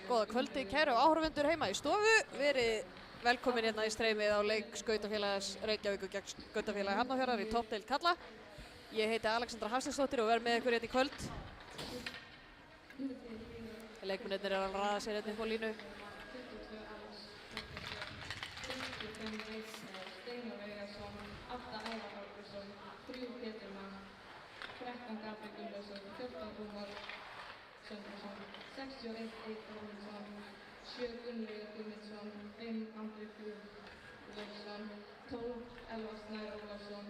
Góða kvöldi, kæru áhorfendur heima í stofu. Verið velkomin hérna í streymið á leik Skautafélags Reykjavíkur gegn Skautafélagi Hafnarfjarðar í toppdeild karla. Ég heiti Alexandra Hafsteinsdóttir og verð með ykkur hérna í kvöld. Leikmennirnir eru að raða sér hérna upp á línu. Steinar Veigarsson, 8 Ævar Halldórsson, 3 Pétur Mann, 13 Gabriel Gunnlaugsson, 14 Rúnar Söndarsson, 61 Eithor Holmsson, 7 Gunnlaugur Guðmundsson, 5 Andri Guðlaugsson, 12 Elvar Snær Ólafsson,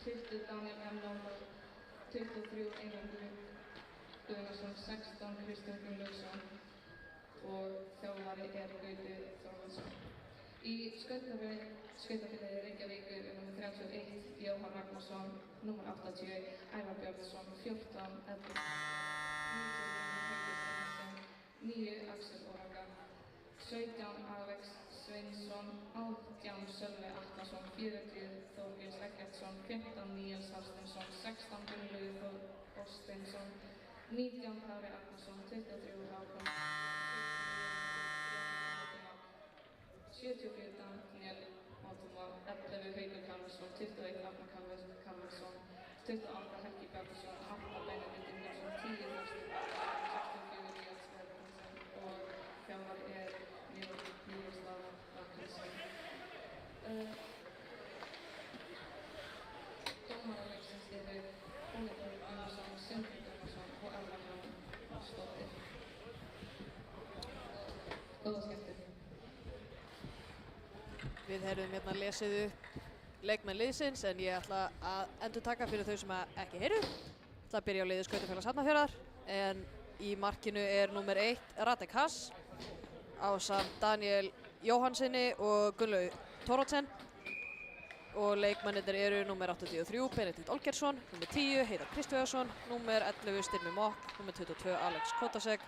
20 Daniel M. Nándal, 23 Einar Guðnarsson, 16 Kristján Gunnlaugsson og þjálfari Gauti Þorvaldsson. Í Skautafélagi Reykjavíkur er nr. 31 Jóhann Ragnarsson, nr. 80 Ævar Björnsson, 14 Edvin 9 Axel Oraga, 17 Alex Sveinsson, 18 Sölvi Atlason, 40 Þorgils Eggertsson, 15 Níels Hafsteinsson, 16 Gunnlaugur Þorsteinsson, 19 Kári Arnarsson, 23 Hákon 74 Daniel Átuma, 11 Haukur Karlsson, 21 Arnar Karlsson, 28 Helgi Bjarnason, 8 Benedikt Ingvarsson, 10 Þorsteinn, 64 Níels Verðarsson og þjálfari Nílstad Rakkelsson. Dómarar leiksins eru Óli Þór Gunnarsson, Sindri Gunnarsson og Elvar Hrafnsdóttir. Góða skemmtun. Við heyrðum hérna lesið upp leikmenn liðsins en ég ætla að endurtaka fyrir þau sem ekki heyrðu. Ég ætla að byrja á liði Skautafélags Hafnarfjarðar en í markinu er nr. 1 Radek Hass ásamt Daniel Jóhannssoni og Gunnlaug Thoroddsen og leikmennirnir eru nr. 83 Benedikt Olgeirsson, nr. 10 Heiðar Kristvegarsson, nr. 11 Styrmi Mokk, nr. 22 Alex Kotasek,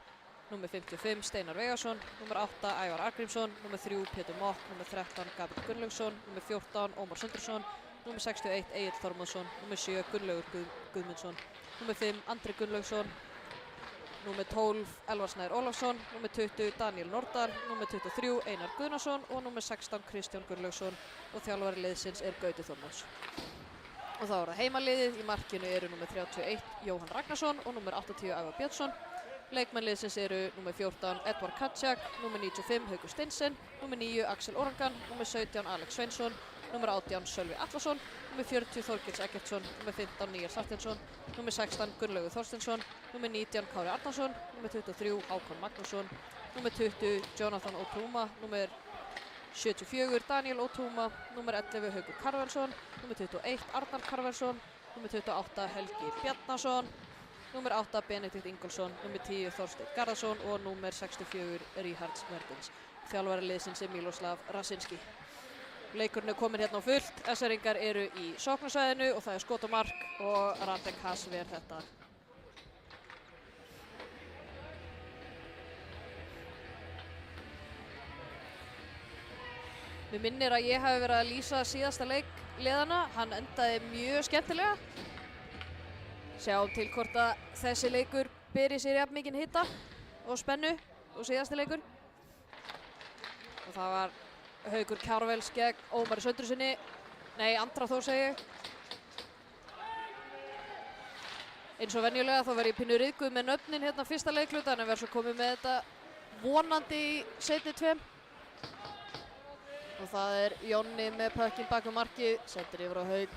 nr. 55 Steinar Veigarsson, nr. 8 Ævar Argrímsson, nr. 3 Pétur Mokk, nr. 13 Gabriel Gunnlaugsson, nr. 14 Ómar Sundarsson, nr. 61 Egill Þormóðsson, nr. 7 Gunnlaugur Guðmundsson, nr. 5 Andri Gunnlaugsson, nr. 12 Elvar Snær Ólafsson, nr. 20 Daniel Nordal, nr. 23 Einar Guðnason og nr. 16 Kristján Gunnlaugsson og þjálfari liðsins er Gauti Þormóðs. Og þá er það heimaliðið, í markinu eru nr. 31 Jóhann Ragnarsson og nr. 80 Ævar Björnsson. Leikmenn liðsins eru nr. 14 Edvard Katsjak, nr. 95 Haukur Steinsen, nr. 9 Axel Orangan, nr. 17 Alex Sveinsson, nr. 18 Sölvi Atlason, nr. 40 Þorgils Eggertsson, nr. 15 Níels Hafsteinsson, nr. 16 Gunnlaugur Þorsteinsson, nr. 19 Kári Arnarsson, nr. 23 Hákon Magnússon, nr. 20 Jonathan Otuma, nr. 74 Daniel Otuma, nr. 11 Haukur Karvelsson, nr. 21 Arnar Karvelsson, nr. 28 Helgi Bjarnason, nr. 8 Benedikt Ingvarsson, nr. 10 Þorsteinn Garðarsson og nr. 64 Ríhards Verðins. Þjálfari liðsins er Miloslav Rasinski. Leikurinn er komin hérna á fullt, SR-ingar eru í sóknarsvæðinu og það er skot og mark og Radek Hass ver þetta. Mér minnir að ég hafi verið að lýsa síðasta leik liðana, hann endaði mjög skemmtilega. Sjáum til hvort að þessi leikur beri sér jafn mikinn hita og spennu og síðasti leikur. Og það var Haukur Kjárvels gegn Ómari Söndrusinni, nei Andra Þór segi ég. Eins og venjulega þá verð ég pínu ryðguð með nöfnin hérna fyrsta leikluta en verð svo komið með þetta vonandi í seinni tveim. Og það er Jonni með pökkinn bak við markið, sendir yfir á Hauk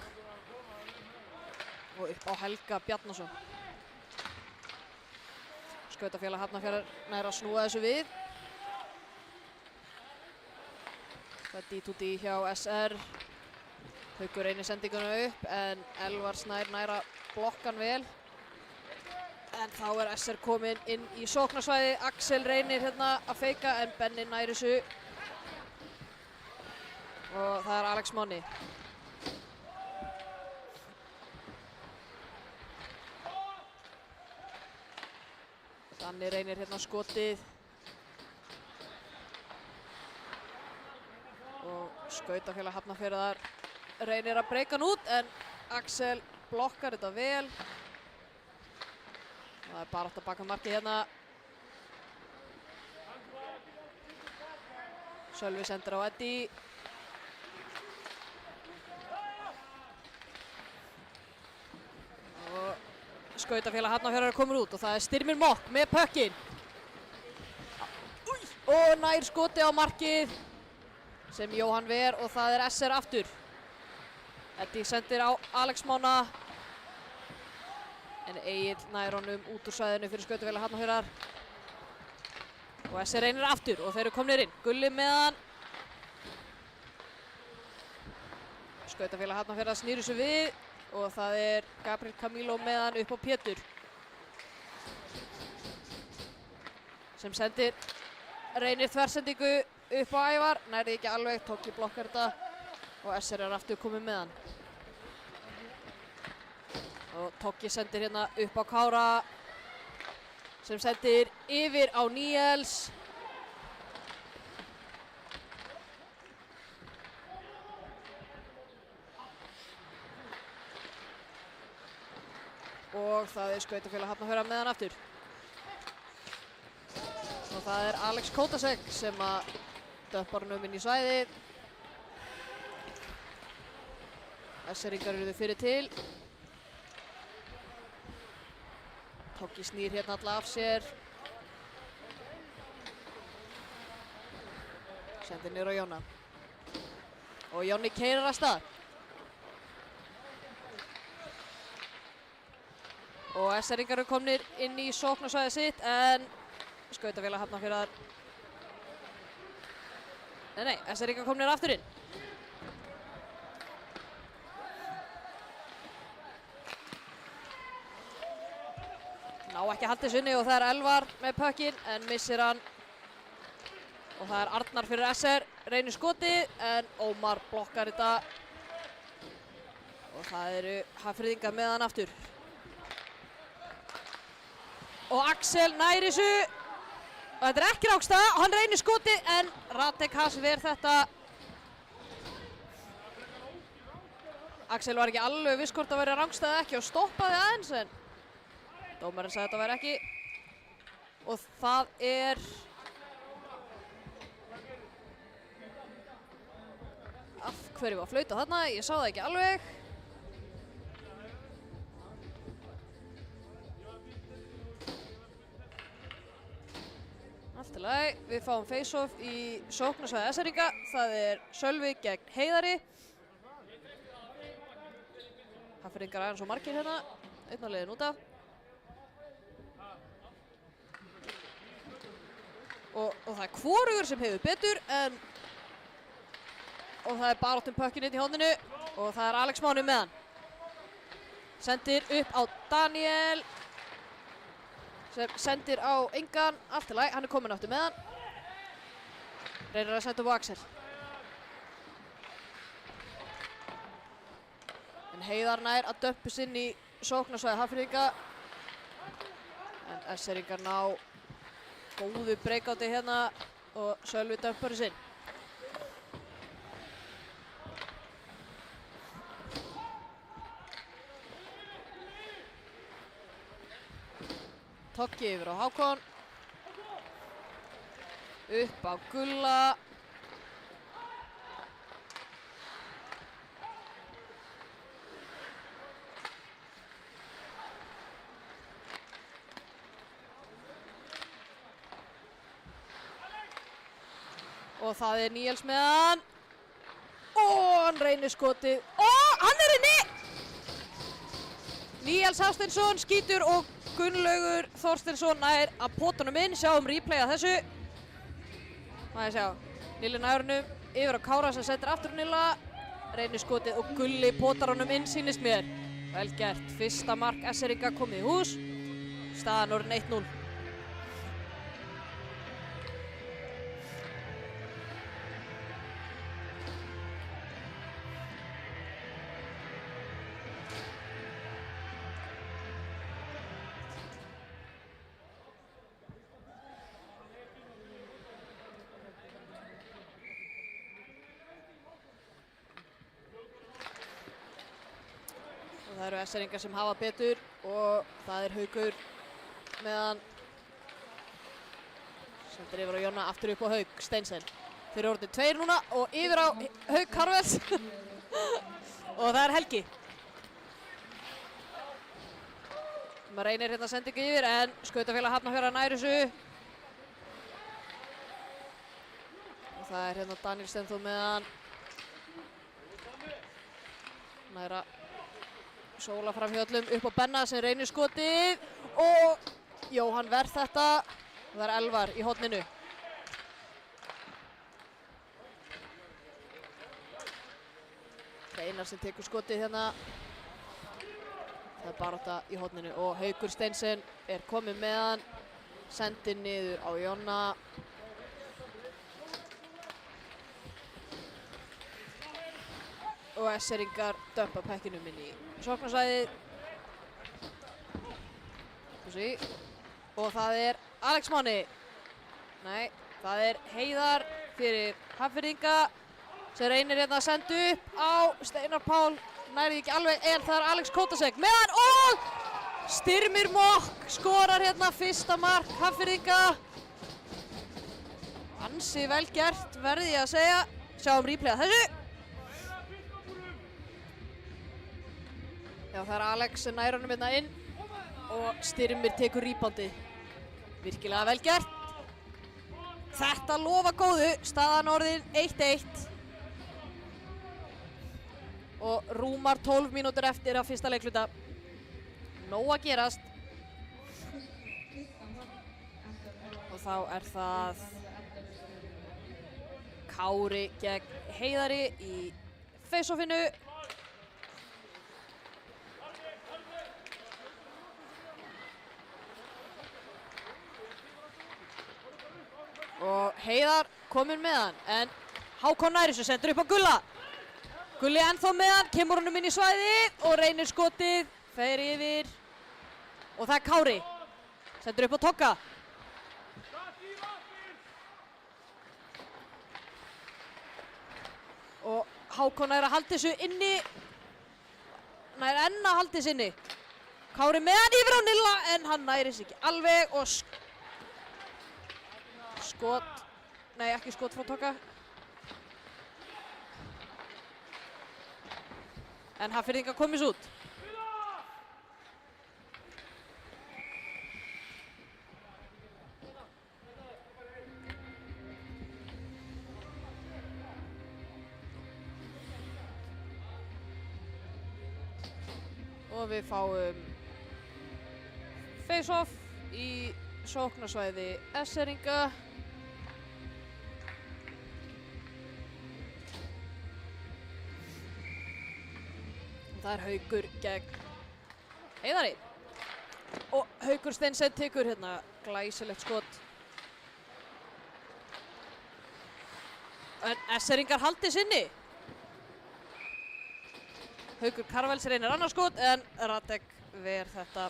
og upp á Helga Bjarnason. Skautafélag Hafnarfjarðar nær að snúa þessu við. Það er D2D hjá SR. Haukur reynir sendinguna upp en Elvar Snær nær að blokka hann vel. En þá er SR komin inn í sóknarsvæði. Axel reynir hérna að feika en Benni nær þessu. Og það er Alex Máni. Danni reynir hérna skotið og Skautafélag Hafnarfjarðar reynir að breyka hann út en Axel blokkar þetta vel. Það er barátta bak við markið hérna Sölvi sendir á Eddie. Og skautafélag Hafnarfjarðar er komin út og það er Styrmir Mokk með pökkinn. Og nær skoti á markið sem Jóhann ver og það er SR aftur. Eddie sendir á Alex Mána. En Egill nær honum út úr svæðinu fyrir skautafélag Hafnarfjarðar. Og SR reynir aftur og þeir eru komnir inn. Gulli með hann. Skautafélag Hafnarfjarðar snýr þessu við og það er Gabriel Camilo með hann upp á Pétur. Sem sendir reynir þversendingu upp á Ævar. Nærði ekki alveg, Toggi blokkar þetta og SR er aftur komið með hann. Og Toggi sendir hérna upp á Kára sem sendir yfir á Níels. Og það er skautafélag Hafnarfjarðar með hann aftur. Og það er Alex Kótasek sem að döppar hann inn í svæðið. SR-ingar eru þau fyrir til. Toggi snýr hérna alla af sér. Sendir niður á Jóna. Og Jónni keyrir af stað. Og SR-ingar eru komnir inn í sóknarsvæðið sitt en skautafélag Hafnarfjarðar. Nei, SR-ingar komnir aftur inn. Ná ekki haldið sinni og það er Elvar með pökkinn en missir hann. Og það er Arnar fyrir SR, reynir skotið en Ómar blokkar þetta. Og það eru Hafnfirðingar með hann aftur. Og Axel nær þessu. Og þetta er ekki rángstæða, hann reynir skotið en Radek Haas ver þetta. Axel var ekki alveg viss hvort það væri rángstæða ekki og stoppaði aðeins en dómarinn sagði þetta væri ekki. Og það er af hverju var flauta þarna, ég sá það ekki alveg. Allt í lagi, við fáum face-off í sóknarsvæði SR-inga. Það er Sölvi gegn Heiðari. Hafnfirðingar aðeins og margir hérna, einn á leiðin út af. Og það er hvorugur sem hefur betur en og það er baráttum pökkinn inn í hóndinu og það er Alex Máni með hann. Sendir upp á Daniel sem sendir á Engan, allt í lagi, hann er kominn aftur með hann. Reynir að senda upp á Axel. En Heiðar nær að dömpus inn í sóknarsvæði Hafnfirðinga. En SR-ingar ná góðu breakáti hérna og Sölvi dömpar þess inn. Toggi yfir á Hákon. Upp á Gulla. Og það er Níels með hann. Og hann reynir skotið. Og hann er inni! Níels Hafsteinsson skýtur og Gunnlaugur Þorsteinsson nær að potunum inn. Sjáum replay af þessu. Má ég sjá. Nýli nærunum yfir á Kára sem sendir aftur Nýla. Reynir skotið og Gulli potar honum inn sýnist mér. Vel gert. Fyrsta mark SR-inga komið í hús. Staðan orðin 1-0. Það eru SR-ingar sem hafa betur og það er Haukur með hann. Sendir yfir á Jonna, aftur upp á Hauk, Steinsen. Þeir eru orðnir 2 núna og yfir á Hauk Karvels. Og það er Helgi. Maður reynir hérna að senda ykkur yfir en Skautafélag Hafnarfjarðar nær þessu. Og það er hérna Daniel Stenþór meðan. Næra sóla fram hjá öllum upp á Benna sem reynir skotið. Og Jóhann verð þetta. Það er Elvar í horninu. Einar sem tekur skotið hérna. Það er barátta í horninu og Haukur Steinsen er kominn með hann. Sendir niður á Jonna. Og SR-ingar dömpa pekkinum inn í sóknarsvæðið. Og það er Alex Máni. Nei, það er Heiðar fyrir Hafnfirðinga sem reynir hérna að senda upp á Steinar Pál. Nærið ekki alveg en það er Alex Kotasek með hann og Styrmir Mokk skorar hérna fyrsta mark Hafnfirðinga. Ansi vel gert verði ég að segja. Sjáum replay að þessu. Já, það er Alex sem nær honum hérna inn og Styrmir tekur reboundið. Virkilega vel gert. Þetta lofa góðu. Staðan orðin 1-1. Og rúmar 12 mínútur eftir af fyrsta leikluta. Nóg að gerast. Og þá er það Kári gegn Heiðari í face-offinu. Og Heiðar kominn með hann, en Hákon Nærisson sendur upp á Gulla. Gulli ennþá með hann, kemur honum inn í svæðið og reynir skotið, fer yfir. Og það er Kári, sendur upp á Togga. Og Hákon er að halda þessu inni. Nær enn að halda þessu inni. Kári með hann yfir á Nilla, en hann næris ekki alveg og skot, nei ekki skot frá Togga. En Hafnfirðingar komist út. Og við fáum face-off í sóknarsvæði SR-inga. Það er Haukur gegn Heiðari. Og Haukur Steinsen tekur hérna glæsilegt skot. En SR-ingar haldi sinni. Haukur Karvels reynir annað skot en Radek ver þetta.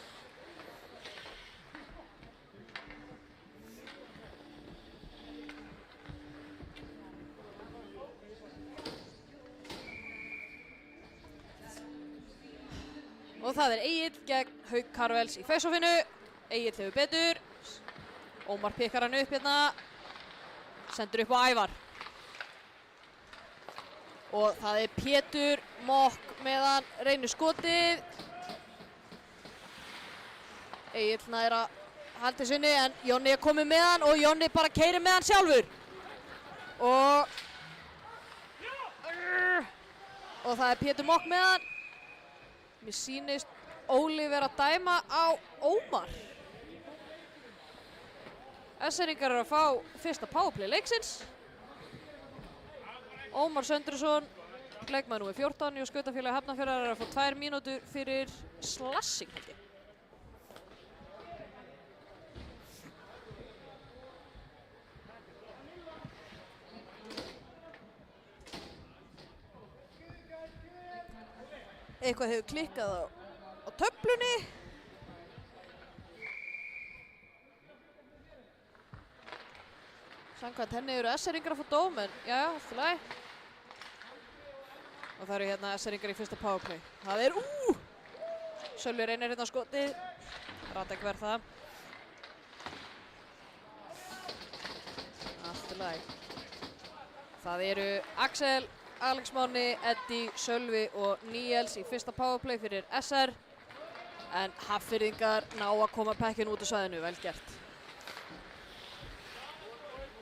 Og það er Egill gegn Hauk Karvels í face-offinu. Egill hefur betur. Ómar pikkar hann upp hérna. Sendur upp á Ævar. Og það er Pétur Mokk meðan reynir skotið. Egill nær að halda sinni en Jonni er komið með hann og Jonni bara keyrir með hann sjálfur. Og það er Pétur Mokk með hann. Mér sýnist Óli vera að dæma á Ómar. SR-ingar eru að fá fyrsta powerplay leiksins. Ómar Söndursson, leikmaður númer 14 og Skautafélag Hafnarfjarðar er að fá 2 mínútur fyrir slashing. Eitthvað hefur klikkað á töflunni. Samkvæmt henni eru SR-ingar að fá dóm, en jæja, allt í lagi. Og það eru hérna SR-ingar í fyrsta powerplay. Það er, Sölvi reynir hérna skotið. Radek verð það. Allt í lagi. Það eru Axel, Alex Máni, Eddie, Sölvi og Níels í fyrsta powerplay fyrir SR. En Hafnfirðingar ná að koma pekkinu út úr svæðinu, vel gert.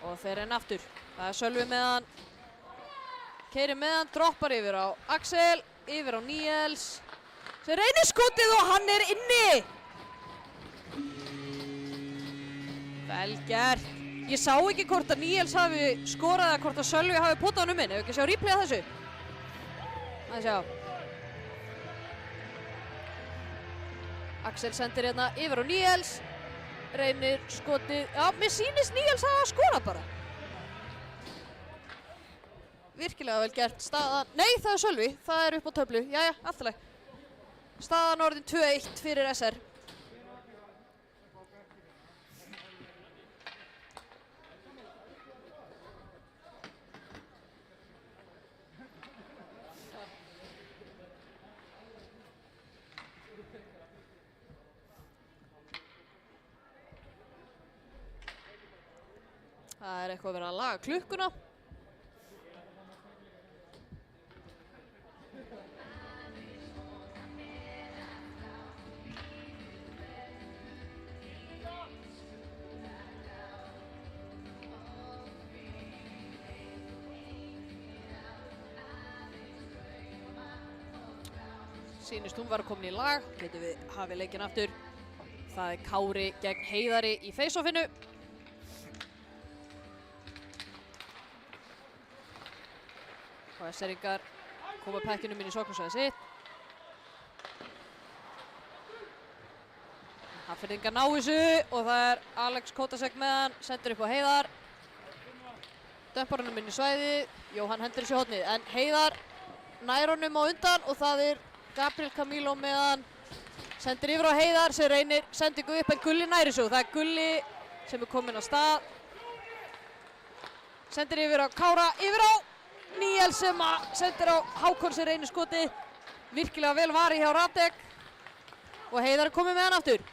Og þeir renna aftur. Það er Sölvi með hann. Keyrir með hann, droppar yfir á Axel, yfir á Níels. Sem reynir skotið og hann er inni! Vel gert. Ég sá ekki hvort að Níels hafi skorað eða hvort að Sölvi hafi potað hann inn. Hefur ekki sjá replay af þessu? Það sjá. Axel sendir hérna yfir á Níels. Reynir skotið. Já, mér sýnist Níels hafa skorað bara. Virkilega vel gert. Staðan. Nei, það er Sölvi. Það er upp á töflu. Jæja, allt í lagi. Staðan orðin 2-1 fyrir SR. Það er eitthvað verið að laga klukkuna. Sýnist hún var komin í lag. Getum við hafið leikinn aftur. Það er Kári gegn Heiðari í face-offinu. Og SR-ingar koma pekkinu inn í sóknarsvæðið sitt. Hafnfirðingar ná þessu og það er Alex Kotasek með hann, sendur upp á Heiðar. Dömpar honum inn í svæðið, Jóhann hendur þessu hornið, en Heiðar nær honum á undan og það er Gabriel Camilo með hann. Sendir yfir á Heiðar sem reynir sendingu upp en Gulli nær þessu. Það er Gulli sem er kominn á stað. Sendir yfir á Kára, yfir á Níels sem sendir á Hákon sem reynir skotið. Virkilega vel varið hjá Radek. Og Heiðar er komið með hann aftur.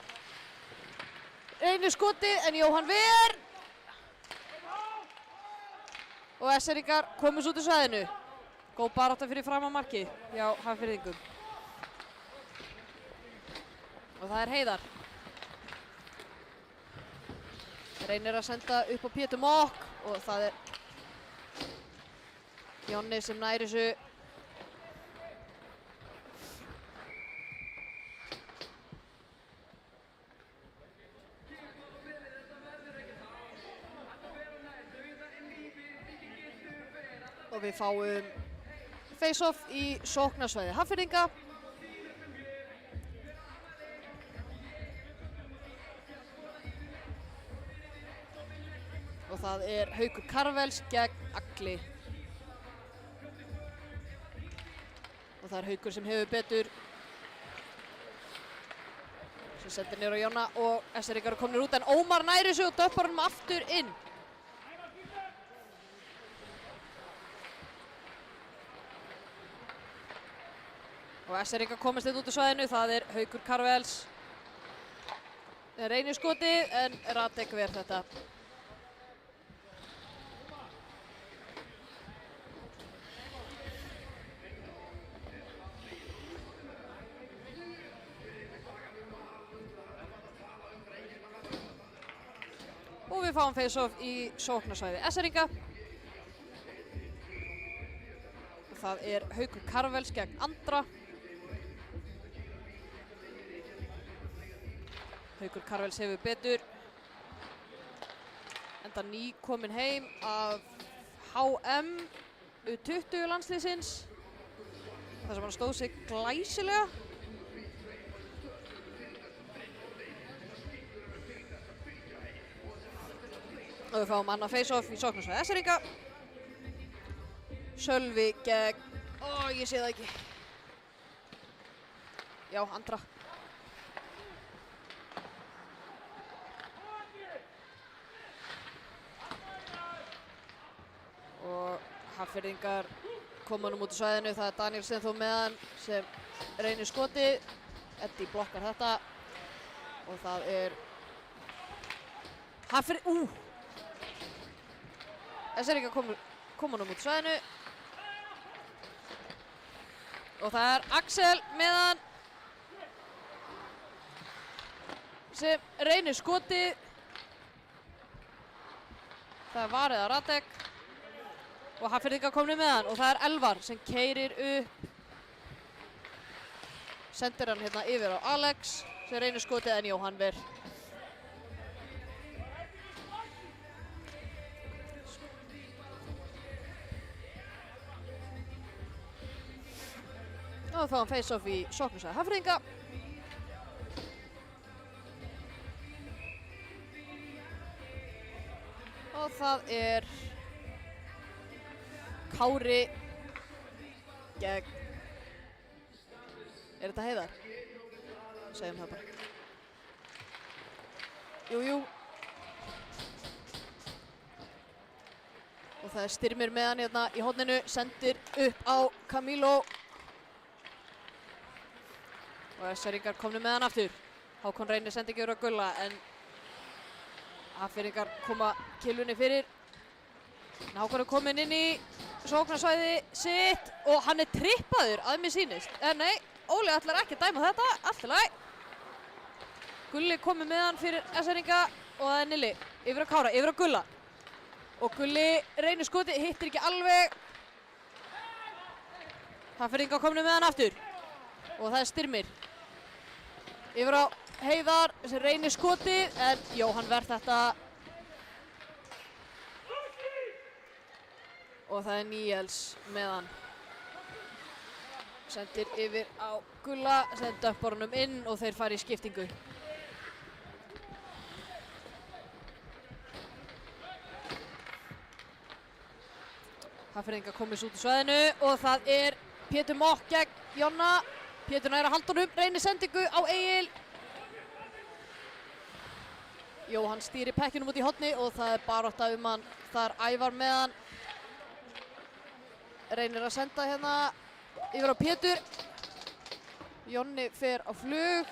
Reynir skotið en Jóhann ver. Og SR-ingar komast út úr svæðinu. Góð barátta fyrir framan markið hjá Hafnfirðingum. Og það er Heiðar. Reynir að senda upp á Pétur Mokk og það er Jonni sem nær þessu. Og við fáum face-off í sóknarsvæði Hafnfirðinga. Og það er Haukur Karvels gegn Agli. Og það er Haukur sem hefur betur. Sem sendir niður á Jonna og SR-ingar eru komnir út en Ómar nær þessu og döppar honum aftur inn. Og SR-ingar komast út úr svæðinu, það er Haukur Karvels. Reynir skotið en Radek ver þetta. Og við fáum face-off í sóknarsvæði SR-inga. Það er Haukur Karvels gegn Andra. Haukur Karvels hefur betur. Enda ný komin heim af HM U20 landsliðsins. þar sem hann stóð sig glæsilega. Og við fáum annað face-off í sóknarsvæði SR-inga. Sölvi gegn... ég sé það ekki. Já, Andra. Og Hafnfirðingar koma nú út í svæðinu. Það er Daniel Stenþór með hann sem reynir skotið. Eddie blokkar þetta. Og það er... SR-ingar koma honum út svæðinu. Og það er Axel með hann sem reynir skotið. Það er varið að Radek og Hafnfirðingar komnir með hann og það er Elvar sem keyrir upp. Sendir hann hérna yfir á Alex sem reynir skotið en Jóhann ver. Og þá hann face-off í sóknarsvæði Hafnfirðinga. Og það er Kári gegn... Er þetta Heiðar? Segjum það bara. Jú. Og það er Styrmir með hann hérna í horninu, sendir upp á Camilo. Og SR-ingar komnir með hann aftur. Hákon reynir sendingi yfir á Gulla en Hafnfirðingar koma kilvunni fyrir. En Hákon er kominn inn í sóknarsvæði sitt og hann er trippaður að mér sýnist. Nei, Óli ætlar ekki að dæma þetta, allt í lagi. Gulli komið með hann fyrir SR-inga og það er Nilli yfir á Kára, yfir á Gulla. Og Gulli reynir skoti, hittir ekki alveg. Hafnfirðingar komnir með hann aftur. Og það er Styrmir. Yfir á Heiðar sem reynir skotið en Jóhann ver þetta. Og það er Níels með hann. Sendir yfir á Gulla, sem dömpar honum inn og þeir fara í skiptingu. Hafnfirðingar komist út úr svæðinu og það er Pétur Mokk gegn Jonna. Pétur nær að halda honum, reynir sendingu á Egil. Jóhann stýrir pekkinum út í horni og það er barátta hann. Það er Ævar með hann. Reynir að senda hérna yfir á Pétur. Jonni fer á flug.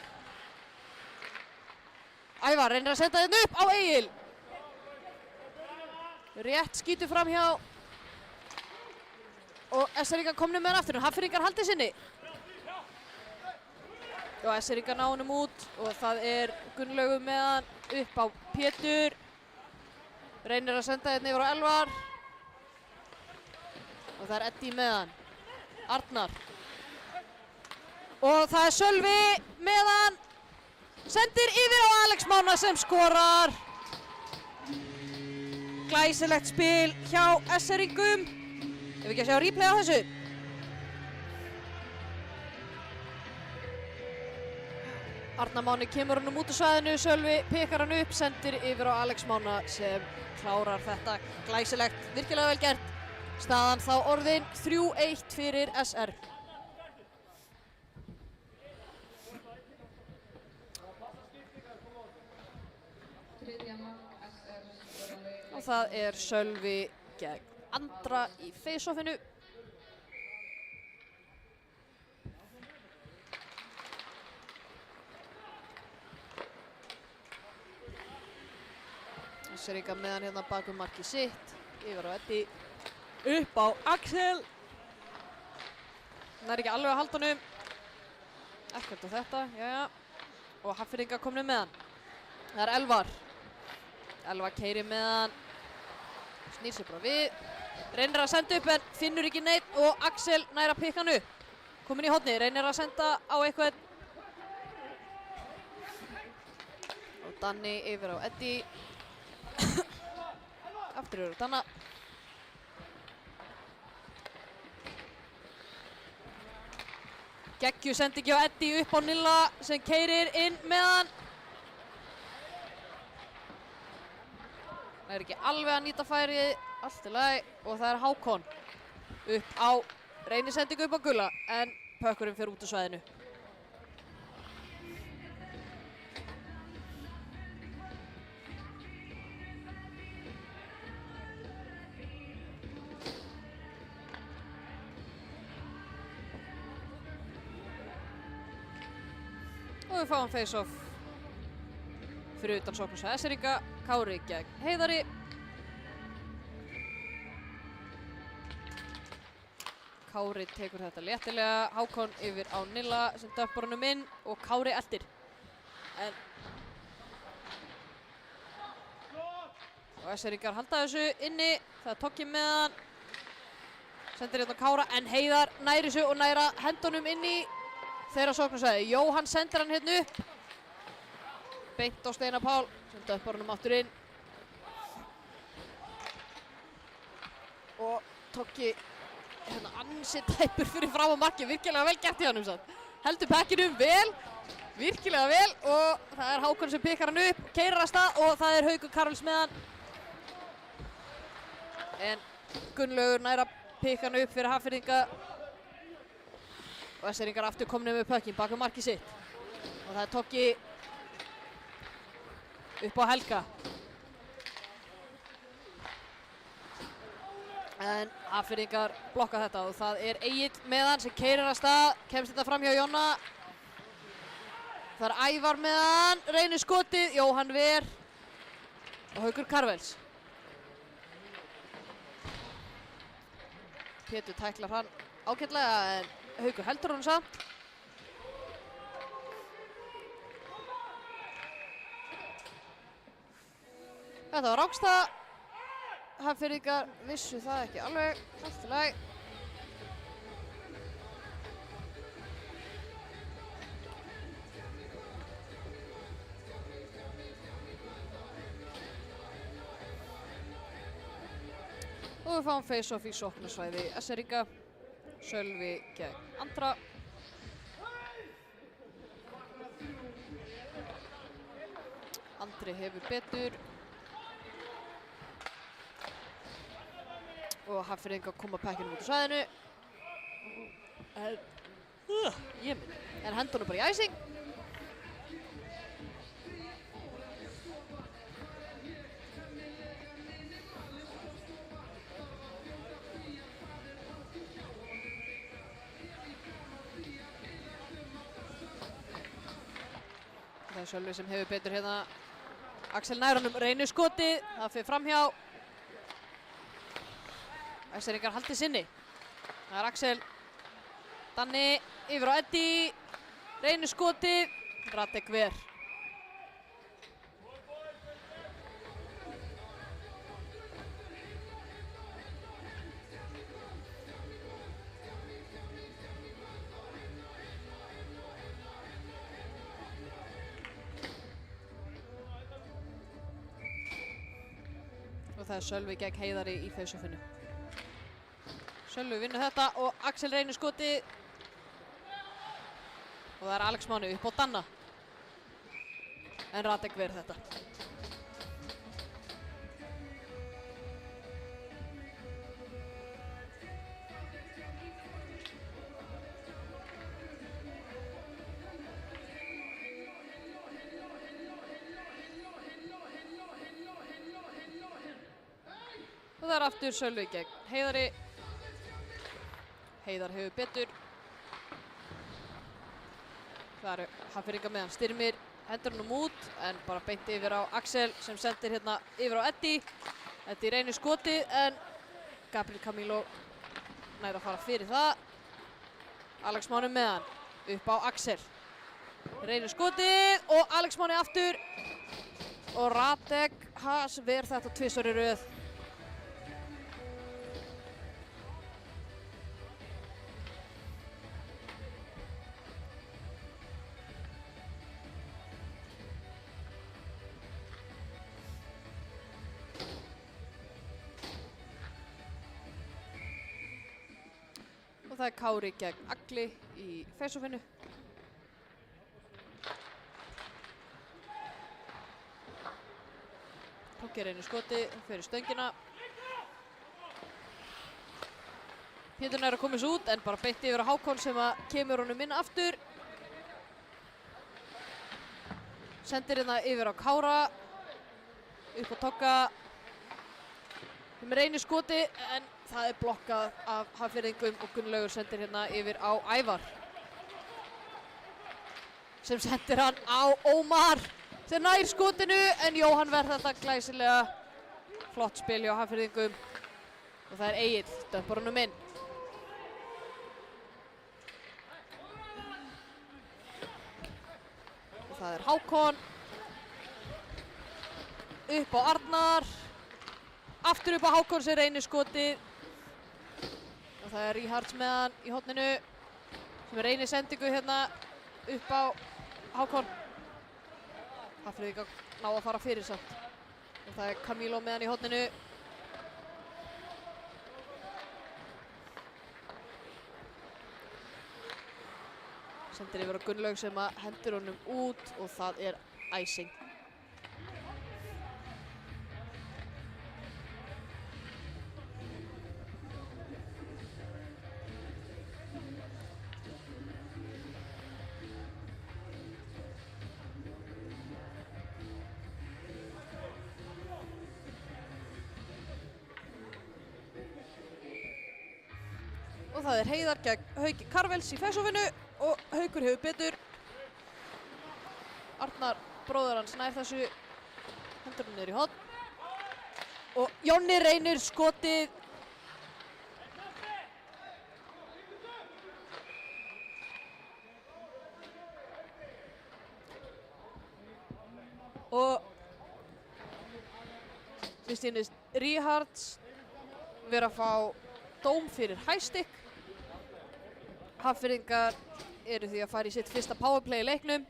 Ævar reynir að senda hérna upp á Egil. Rétt skýtur fram hjá. Og SR-ingar komnir með hann aftur en Hafnfirðingar haldið sinni. Og SR-ingar ná honum út og það er Gunnlaugur með hann upp á Pétur. Reynir að senda hérna yfir á Elvar. Og það er Eddie með hann. Arnar. Og það er Sölvi með hann. Sendir yfir á Alex Mána sem skorar. Glæsilegt spil hjá SR-ingum. Ef við ekki að sjá replay á þessu. Arnar Máni kemur honum út úr svæðinu, Sölvi pikar hann upp, sendir yfir á Alex Mána sem klárar þetta. Glæsilegt, virkilega vel gert. Staðan þá orðin 3-1 fyrir SR. Og það er Sölvi gegn Andra í face-offinu. SR-ingar með hann hérna bak við markið sitt. Yfir á Eddie. Upp á Axel. Hann er ekki alveg að halda honum. Ekkert á þetta, jæja. Og Hafnfirðingar komnir með hann. Það er Elvar. Elvar keyrir með hann. Snýr sér bara við. Reynir að senda upp en finnur ekki neitt og Axel nær að pikka hann upp. Kominn í horni, reynir að senda á eitthvað. Og Danni yfir á Eddie. Aftur yfir á Danna. Geggju sendingi á Eddie upp á Nilla sem keyrir inn með hann. Það er ekki alveg að nýta færið, allt í lagi og það er Hákon. Upp á, reynir sendingu upp á Gulla en pökkurinn fer út úr svæðinu. Og við fáum face-off fyrir utan sóknarsvæði SR-inga, Kári gegn Heiðari. Kári tekur þetta léttilega. Hákon yfir á Nilla sem döppar honum inn og Kári eldir. Og SR-ingar halda þessu inni. Það er Toggi með hann. Sendir hérna Kára en Heiðar næri þessu og næra hendunum inn í þeirra sóknarsvæði. Jóhann sendir hann hérna upp. Beint á Steinar Pál sem döppar honum aftur inn. Og Toggi hérna ansi tæpur fyrir fram á markið. Virkilega vel gert í honum samt. Heldur pekkinum vel. Virkilega vel og það er Hákon sem pikkar hann upp. Keyrir af stað og það er Haukur Karls með hann. En Gunnlaugur nær að pikka hann upp fyrir Hafnfirðinga. Og SR-ingar aftur komnir með pökkinn bak við markið sitt. Og það er Toggi upp á Helga. En Hafnfirðingar blokka þetta og það er Egill með hann sem keyrir af stað. Kemst þetta fram hjá Jonna. Það er Ævar með hann. Reynir skotið. Jóhann Ver. Og Haukur Karvels. Pétur tæklar hann ágætlega en Haukur heldur hann samt. Þetta var rángstæða. Hafnfirðingar vissu það ekki alveg. Allt í lagi. Og við fáum face-off í sóknarsvæði SR-inga. Sölvi gegn Andra. Andri hefur betur. Og Hafnfirðingar koma pekkinum út úr svæðinu. En hendunum bara í æsing. Það er Sölvi sem hefur betur hérna. Axel nær honum, reynir skotið. Það fer framhjá. SR-ingar haldið sinni. Það er Axel. Danni yfir á Eddi. Reynir skotið. Radek Ver. Og það er Sölvi gegn Heiðari í face-offinu. Sölvi vinnur þetta og Axel reynir skotið. Og það er Alex Máni upp á Danna. En Radek Ver þetta. Og það er aftur Sölvi gegn Heiðari. Heiðar hefur betur. Það eru Hafnfirðingar með hann. Styrmir hendur hann út en bara beint yfir á Axel sem sendir hérna yfir á Eddi. Eddi reynir skotið en Gabriel Camilo nær að fara fyrir það. Alex Máni með hann upp á Axel. Reynir skotið og Alex Máni aftur. Og Radek Haas ver þetta tvisvar í röð. Og það er Kári gegn Agli í face-offinu. Toggi reynir skoti, fyrir stöngina. Pétur nær að koma þessu út en bara beint yfir á Hákon sem að kemur honum inn aftur. Sendir hérna yfir á Kára. Upp á Togga. Þeim reynir skoti en það er blokkað af Hafnfirðingum og Gunnlaugur sendir hérna yfir á Ævar. Sem sendir hann á Ómar sem nær skotinu en Jóhann verð þetta glæsilega. Flott spil hjá Hafnfirðingum og það er Egill, döppar honum inn. það er Hákon. Upp á Arnar. Aftur upp á Hákon sem reynir skotið. Og það er Ríhards með hann í horninu. Sem reynir sendingu hérna upp á Hákon. Hafnfirðingar ná að fara fyrir samt. Og það er Camilo með hann í horninu. Sendir yfir á Gunnlaug sem að hendur honum út og það er æsing. Og það er Heiðar gegn Hauki Karvels í face-offinu og Haukur hefur betur. Arnar bróðir hans nær þessu, hendur hann niður í horn. Og Jonni reynir skotið. Og mér sýnist Ríhards vera að fá dóm fyrir hæstikk. Hafnfirðingar eru því að fara í sitt fyrsta powerplay í leiknum.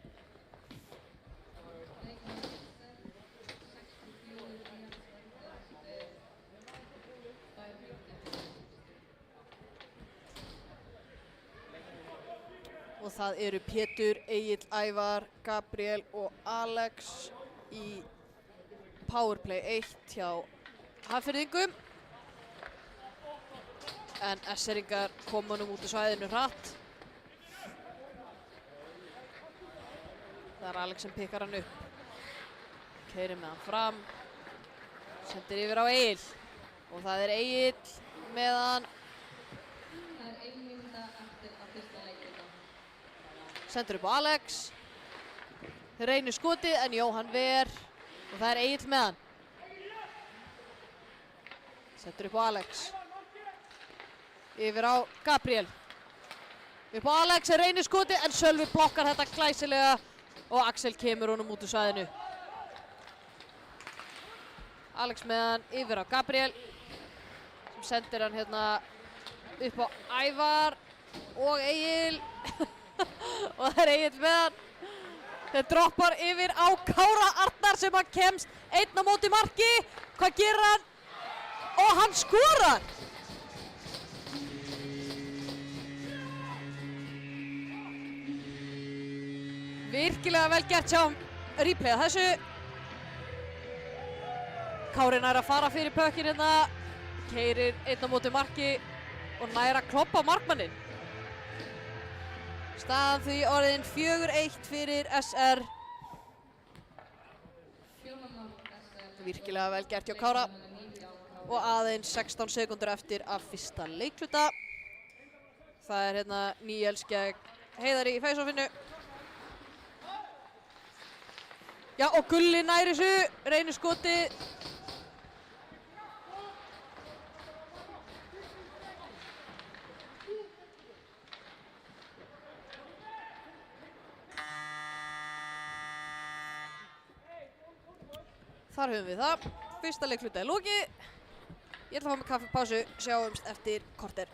Og það eru Pétur, Egill, Ævar, Gabriel og Alex í powerplay 1 hjá Hafnfirðingum. En S-eringar koma honum út úr svæðinu hratt. Það er Alex sem pikkar hann upp. Keyrir með hann fram. Sendir yfir á Egil. Og það er Egil með hann. Það er 1 mínúta eftir að fyrsta leikluta. Sendir upp á Alex. Þeir reynir skotið en Jóhann ver. Og það er Egil með hann. Sendir upp á Alex. Yfir á Gabriel. Upp á Alex sem reynir skotið en Sölvi blokkar þetta glæsilega og Axel kemur honum út úr svæðinu. Alex með hann yfir á Gabriel sem sendir hann hérna upp á Ævar og Egil. Og það er Egil með hann. Þeir droppar yfir á Kára Arnar sem hann kemst einn á móti marki. Hvað gerir hann? Og hann skorar! Virkilega vel gert hjá replay að þessu. Kári nær að fara fyrir pökkinn hérna. Keyrir einn á móti marki og nær að kloppa markmanninn. Staðan því orðin 4-1 fyrir SR. Virkilega vel gert hjá Kára. Og aðeins 16 sekúndur eftir af fyrsta leikluta. Það er hérna Níels gegn Heiðari í face-offinu. Já, og Gulli nær þessu, reynir skotið. Þar höfum við það. Fyrsta leikhluta er lokið. Ég ætla að fá mig kaffipásu, sjáumst eftir korter.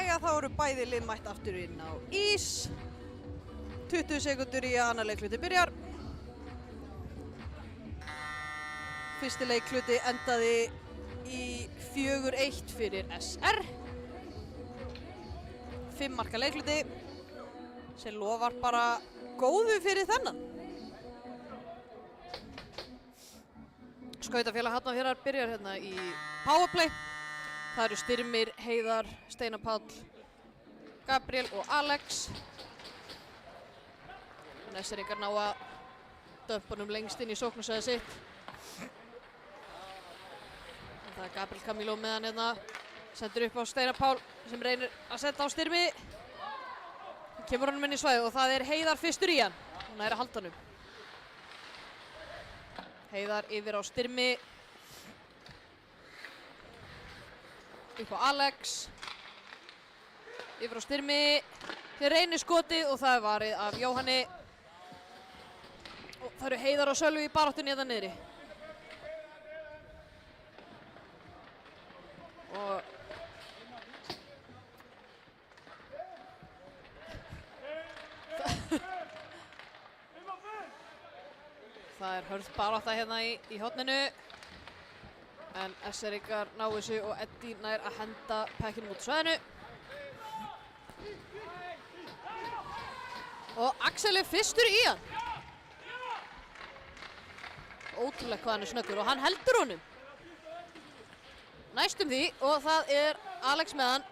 Jæja, þá eru bæði lið mætt aftur inn á ís. 20 sekúndur í að annar leikhluti byrjar. Fyrsti leikhluti endaði í 4-1 fyrir SR. 5 marka leikhluti sem lofar bara góðu fyrir þennan. Skautafélag Hafnarfjarðar byrjar hérna í powerplay. Það eru Styrmir, Heiðar, Steinar Páll, Gabriel og Alex. Næsteringar ná að dömpunum lengst inn í sóknarsvæði sitt. Það er Gabriel Camilo með hann hérna. Sendur upp á Steinar Pál sem reynir að senda á Styrmi. Kemur honum inn í svæðið og það er Heiðar fyrstur í hann. Hún er að halda honum. Heiðar yfir á Styrmi. Upp á Alex. Yfir á Styrmi. Þeir reynir skotið og það er varið af Jóhanni. Og það eru Heiðar og Sölvi í baráttunni hérna niðri. Og það er hörð barátta hérna í horninu. En SR-ingar ná þessu og Eddie nær að henda pekkinum út svæðinu. Og Axel er fyrstur í hann. Ótrúlega hvað hann er snöggur og hann heldur honum. Næstum því og það er Alex með hann.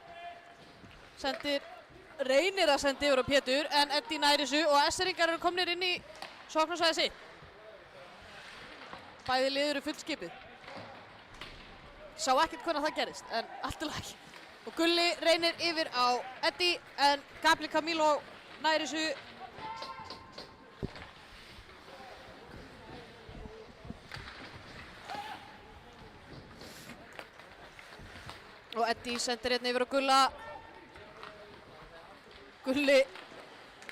Reynir að senda yfir á Pétur en Eddie nær þessu og SR-ingar eru komnir inn í sóknarsvæðið sitt. Bæði lið eru fullskipið. Sá ekkert hvernig það gerist, en allt í lagi. Og Gulli reynir yfir á Eddie, en Gabriel Camilo nær þessu. Og Eddie sendir hérna yfir á Gulla. Gulli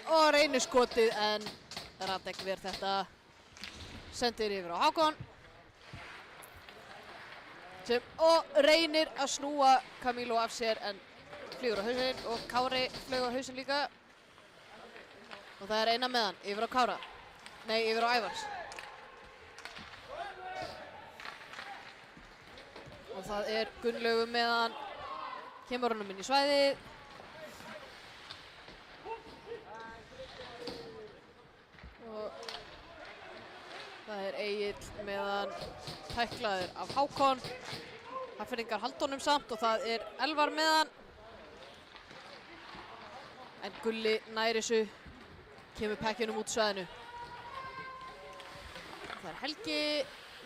og reynir skotið, en Radek ver þetta. Sendir yfir á Hákon. Og reynir að snúa Camilo af sér en flýgur á hausinn og Kári flög á hausinn líka. Og það er eina með hann, yfir á Kára. Nei, yfir á Ævars. Og það er Gunnlaugur með hann. Kemur honum inn í svæðið. Og það er Egill með hann. Tæklaður af Hákon. Hafnfirðingar halda honum samt og það er Elvar með hann. En Gulli nær þessu. Kemur pekkinum út svæðinu. Það er Helgi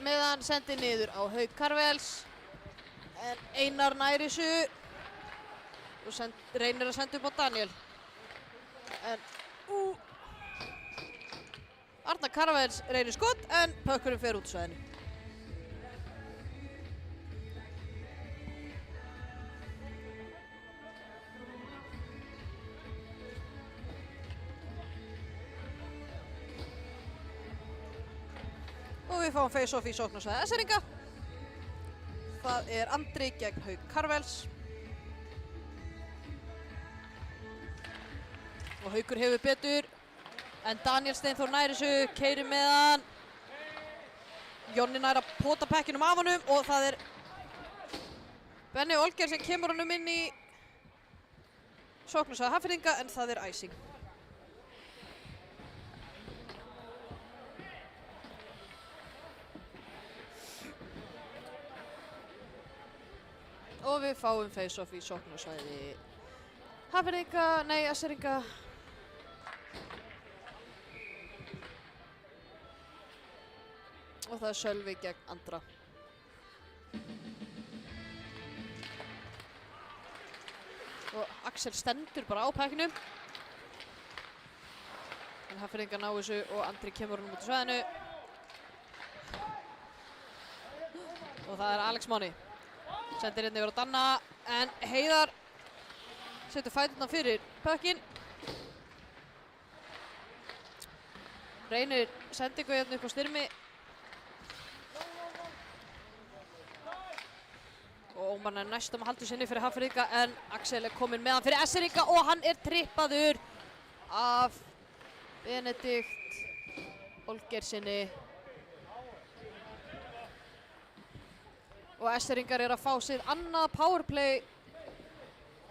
með hann. Sendir niður á Hauk Karvels. En Einar nær þessu. Og reynir að senda upp á Daniel. En Arnar Karvels reynir skot en pökkurinn fer út svæðinu. Og við fáum face-off í sóknarsvæði SR-inga. Það er Andri gegn Hauk Karvels. Og Haukur hefur betur. En Daniel Steinþór nær þessu, keyrir með hann. Jonni nær að pota pekkinum af honum og það er Benni Olger sem kemur honum inn í sóknarsvæði Hafnfirðinga en það er æsing. Og við fáum face-off í sóknarsvæði Hafnfirðinga, nei SR-inga. Og það er Sölvi gegn Andra. Og Axel stendur bara á pekkinum. En Hafnfirðingar ná þessu og Andri kemur honum út á svæðinu. Og það er Alex Máni. Sendir hérna yfir á Danna. En Heiðar setur fæturna fyrir pökkinn. Reynir sendingu hérna upp á Styrmi. og Ómar er næstum að halda sinni fyrir Hafnfirðinga en Axel er kominn með hann fyrir SR-inga og hann er trippaður af Benedikt Olgersinni. Og SR-ingar er að fá sér annað powerplay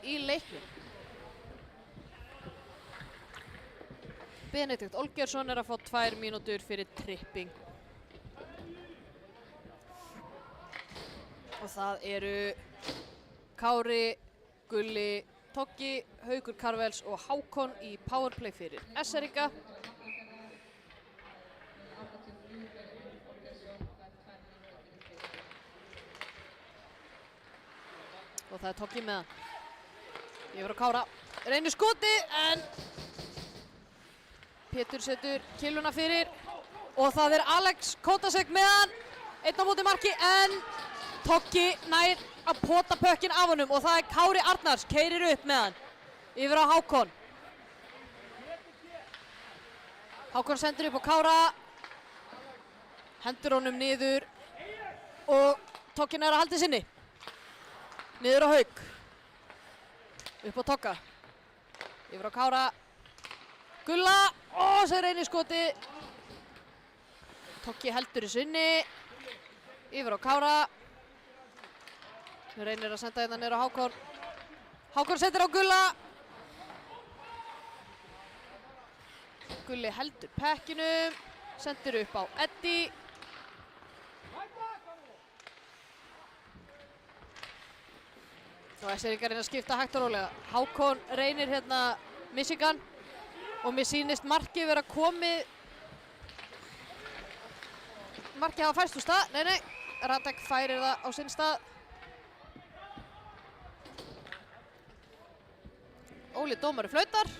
í leiknum. Benedikt Olgersson er að fá 2 mínútur fyrir tripping. Og það eru Kári, Gulli, Toggi, Haukur Karvels og Hákon í powerplay fyrir SR-inga. Og það er Toggi með hann. Yfir á Kára. Reynir skoti en Pétur setur killuna fyrir og það er Alex Kotasek með hann. 1 á móti marki en Toggi nær að pota pökkinn af honum og það er Kári Arnars, keyrir upp með hann. Yfir á Hákon. Hákon sendir upp á Kára. Hendur honum niður og Toggi nær að halda sinni. Niður á Hauk. Upp á Togga. Yfir á Kára. Gulla. Og svo reynir skoti. Toggi heldur í sinni. Yfir á Kára. Reynir að senda hérna niður á Hákon. Hákon sendir á Gulla. Gulli heldur pekkinum. Sendir upp á Eddi. Og SR-ingar reyna að skipta hægt og rólega. Hákon reynir hérna Michigan. Og mér sýnist markið vera komið. Markið hafa færst úr stað. Nei. Radek færir það á sinn stað. Óli dómari flautar.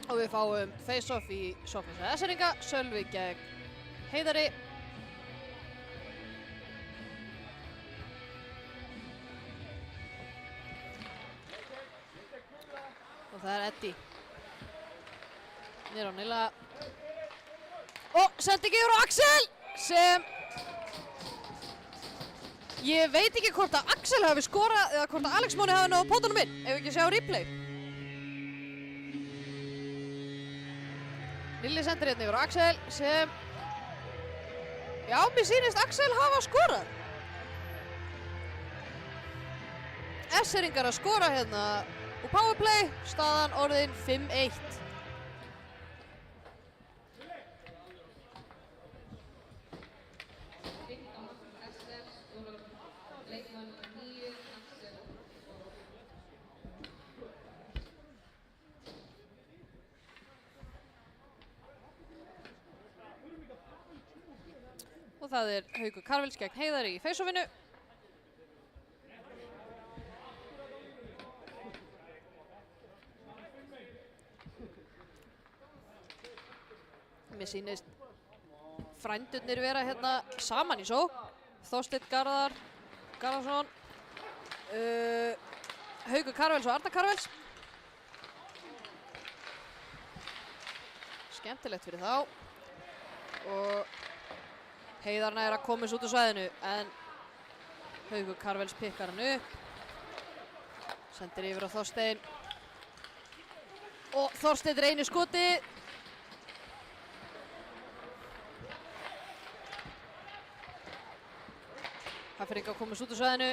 Og við fáum face-off í sóknarliði SR-inga, Sölvi gegn Heiðari. Og það er Eddi. Niður á Nilla. Og sending yfir á Axel sem ég veit ekki hvort að Axel hafi skorað eða hvort að Alex Máni hafi náð pótunum inn, ef við ekki sjá replay. Nilli sendir hérna yfir á Axel sem, já, mér sýnist Axel hafa skorað. SR-ingar að skora hérna úr powerplay, staðan orðin 5-1. Og það er Haukur Karvels gegn Heiðari í face-offinu. Mér sýnist frændurnir vera hérna saman í sókn. Þorsteinn Garðarsson, Haukur Karvels og Arnar Karvels. Skemmtilegt fyrir þá. Og Heiðarna er að komast út úr svæðinu en Haukur Karvels pikkar hann upp. Sendir yfir á Þorsteinn. Og Þorsteinn reynir skotið. Hafnfirðingar komast út úr svæðinu.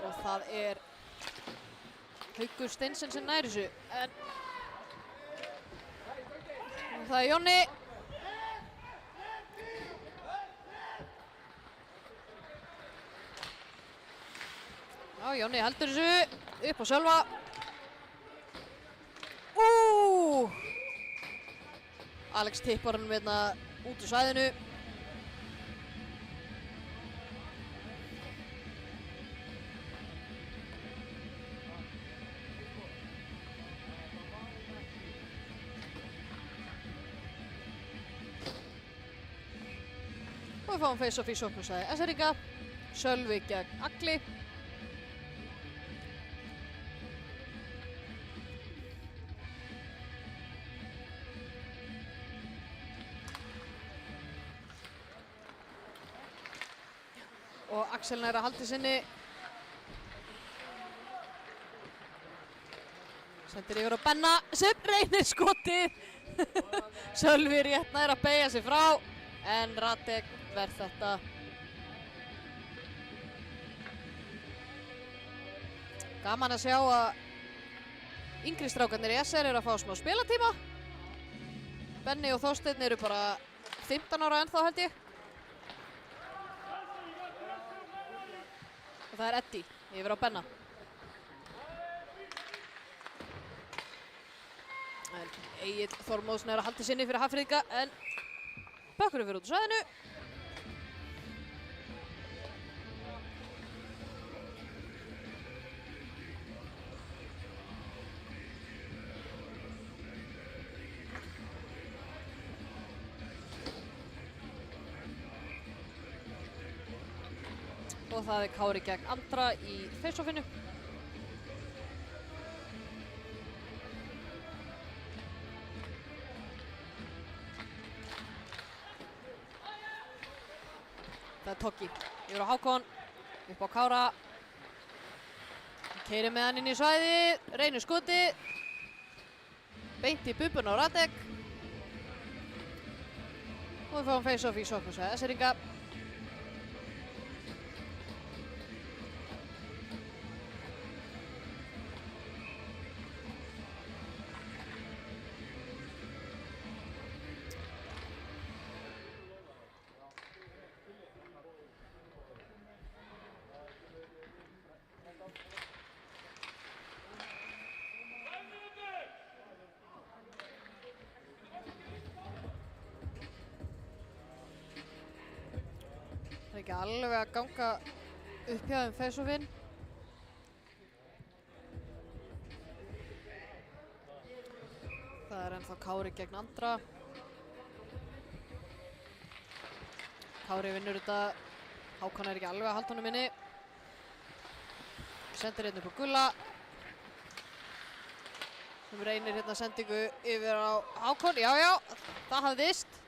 Og það er Haukur Steinsen sem nær þessu. En það er Jonni. Já, Jonni heldur þessu upp á Sölva. Alex tippar hann hérna út úr svæðinu. Og við fáum face-off í sóknarsvæði SR-inga. Sölvi gegn Agli. Og Axel nær að halda sinni. Sendir yfir á Benna sem reynir skotið. Sölvi rétt nær að beygja sig frá. En Radek verð þetta. Gaman að sjá að yngri strákarnir í SR eru að fá smá spilatíma. Benni og Þorsteinn eru bara 15 ára ennþá held ég. Og það er Eddie yfir á Benna. En Egill Þormóðsson er að halda sinni fyrir Hafnfirðinga en bökkurinn fyrir út á svæðinu. Og það er Kári gegn Andra í face-offinu. Það er Toggi yfir á Hákon, upp á Kára. Keyrir með hann inn í svæðið, reynir skotið. Beint í bubbun á Radek. Og við fáum face-off í sóknarsvæði SR-inga. Það er ekki alveg að ganga upp hjá þeim face-offinn. Það er ennþá Kári gegn Andra. Kári vinnur þetta. Hákon er ekki alveg að halda honum inni. Sendir hérna upp á Gulla. Sem reynir hérna sendingu yfir á Hákon. Já, já, það hafðist.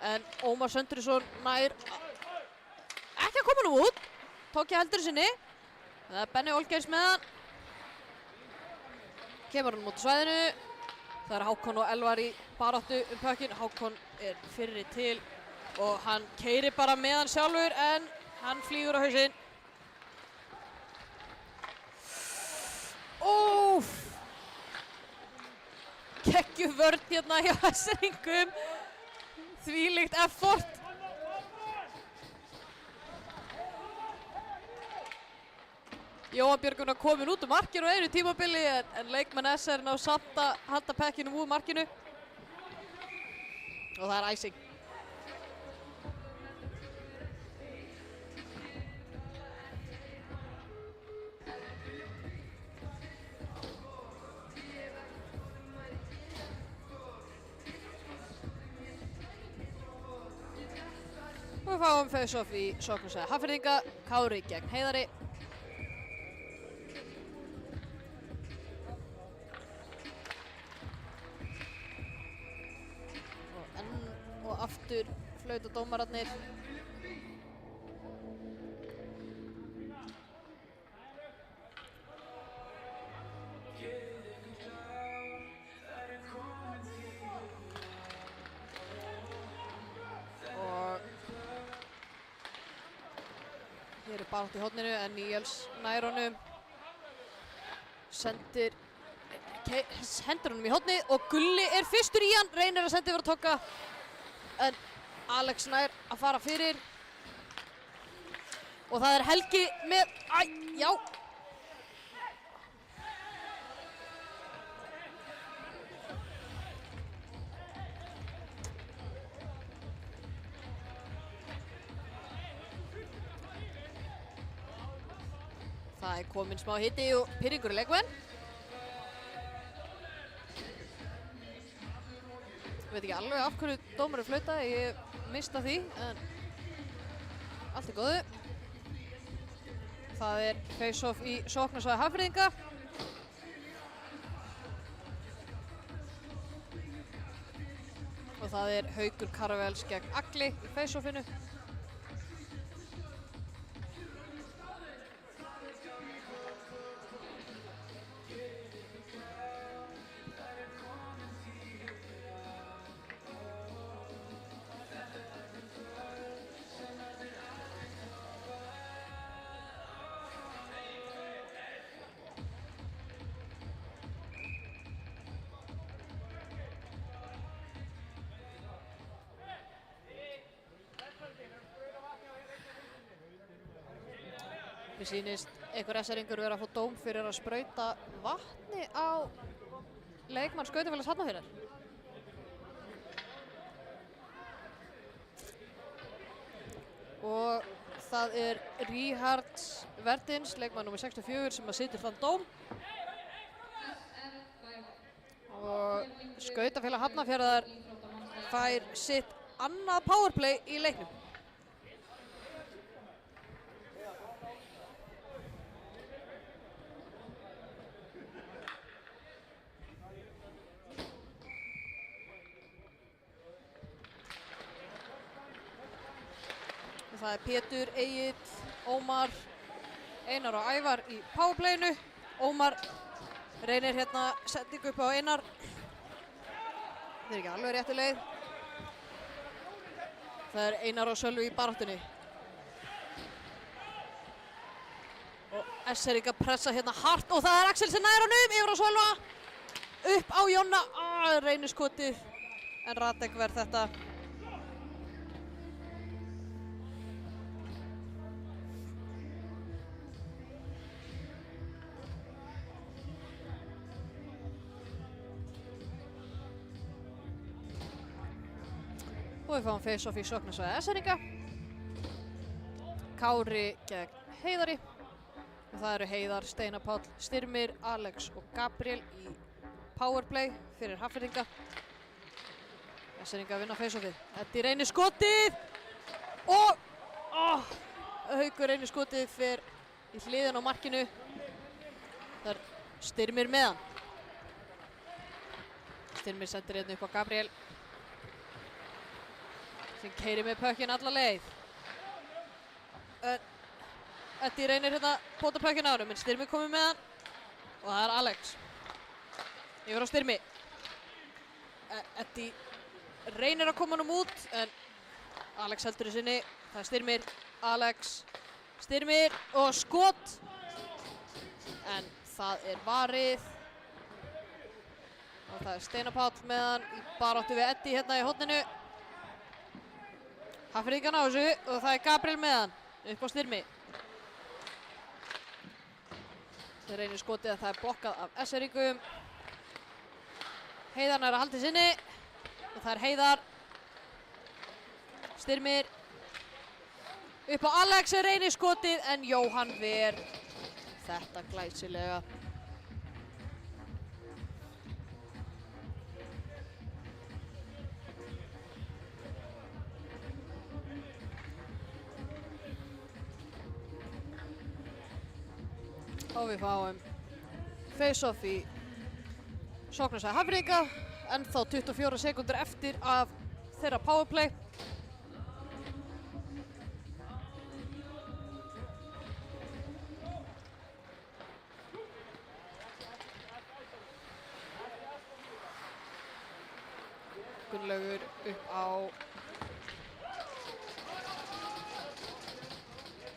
En Ómar Söndrisson nær ekki að koma nú út. Tók ég heldur sinni. Það er Benni Olgeirs með hann. Kemur hann út á svæðinu. Það er Hákon og Elvar í baráttu pökkinn. Hákon er fyrri til og hann keyrir bara með hann sjálfur en hann flýgur á hausinn. Úff! Geggjuð vörn hérna hjá SR-ingum. Þvílíkt effort. Jóhann Björgvin komin út úr markinu á einu tímabili en leikmenn SR ná samt að halda pekkinum úr markinu. Og það er æsing. Og við fáum face-off í sóknarsvæði Hafnfirðinga, Kári gegn Heiðari. Og enn og aftur flauta dómararnir. Hér er barátt í horninu en Níels nær honum. Hendur honum í hornið og Gulli er fyrstur í hann. Reynir að senda yfir að Togga. En Alex nær að fara fyrir. Og það er Helgi með... já. Það er komin smá hiti og pirringur í leikmenn. Veit ekki alveg af hverju dómarinn flautaði, ég mista því, en allt góðu. Það face-off í sóknarsvæði Hafnfirðinga. Og það Haukur Karvels gegn Agli í face-offinu. Mér sýnist einhver SR-ingur vera að fá dóm fyrir að sprauta vatni á leikmann Skautafélags Hafnarfjarðar. Og það Ríhard Verdins, leikmann nr. 64, sem að situr þann dóm. Og Skautafélag Hafnarfjarðar fær sitt annað powerplay í leiknum. Það Pétur, Egill, Ómar, Einar og Ævar í powerplayinu. Ómar reynir hérna sendingu upp á Einar. Það ekki alveg réttu leið. Það Einar og Sölvi í baráttunni. Og SR-ingar pressa hérna hart og það Axel sem nær honum yfir á Sölva. Upp á Jonna. Reynir skotið en Radek verð þetta. Og við fáum face-off í sóknarsvæði SR-inga. Kári gegn Heiðari. Og það Heiðar, Steinar Páll, Styrmir, Alex og Gabriel í powerplay fyrir Hafnfirðinga. SR-inga vinna face-offið. Eddi reynir skotið. Og Haukur reynir skotið fyrir í hliðin á markinu. Það Styrmir með hann. Styrmir sendir hérna upp á Gabriel. Sem keyrir með pökkinn alla leið. Eddi reynir hérna pota pökkinn á honum, en Styrmi komið með hann. Og það Alex. Yfir á Styrmi. Eddi reynir að koma honum út, en Alex heldur í sinni. Það Styrmir, Alex, Styrmir og skot. En það varið. Og það Steinar Páll með hann í baráttu við Eddi hérna í horninu. Hafnfirðingar ná þessu og það Gabriel með hann upp á Styrmi. Það reynir skotið að það blokkað af SR-ingum. Heiðar nær að halda í sinni og það Heiðar. Styrmir. Upp á Alex reynir skotið en Jóhann ver þetta glæsilega. Og við fáum face-off í sóknarsvæði Hafnfirðinga, ennþá 24 sekúndur eftir af þeirra powerplay. Gunnlaugur upp á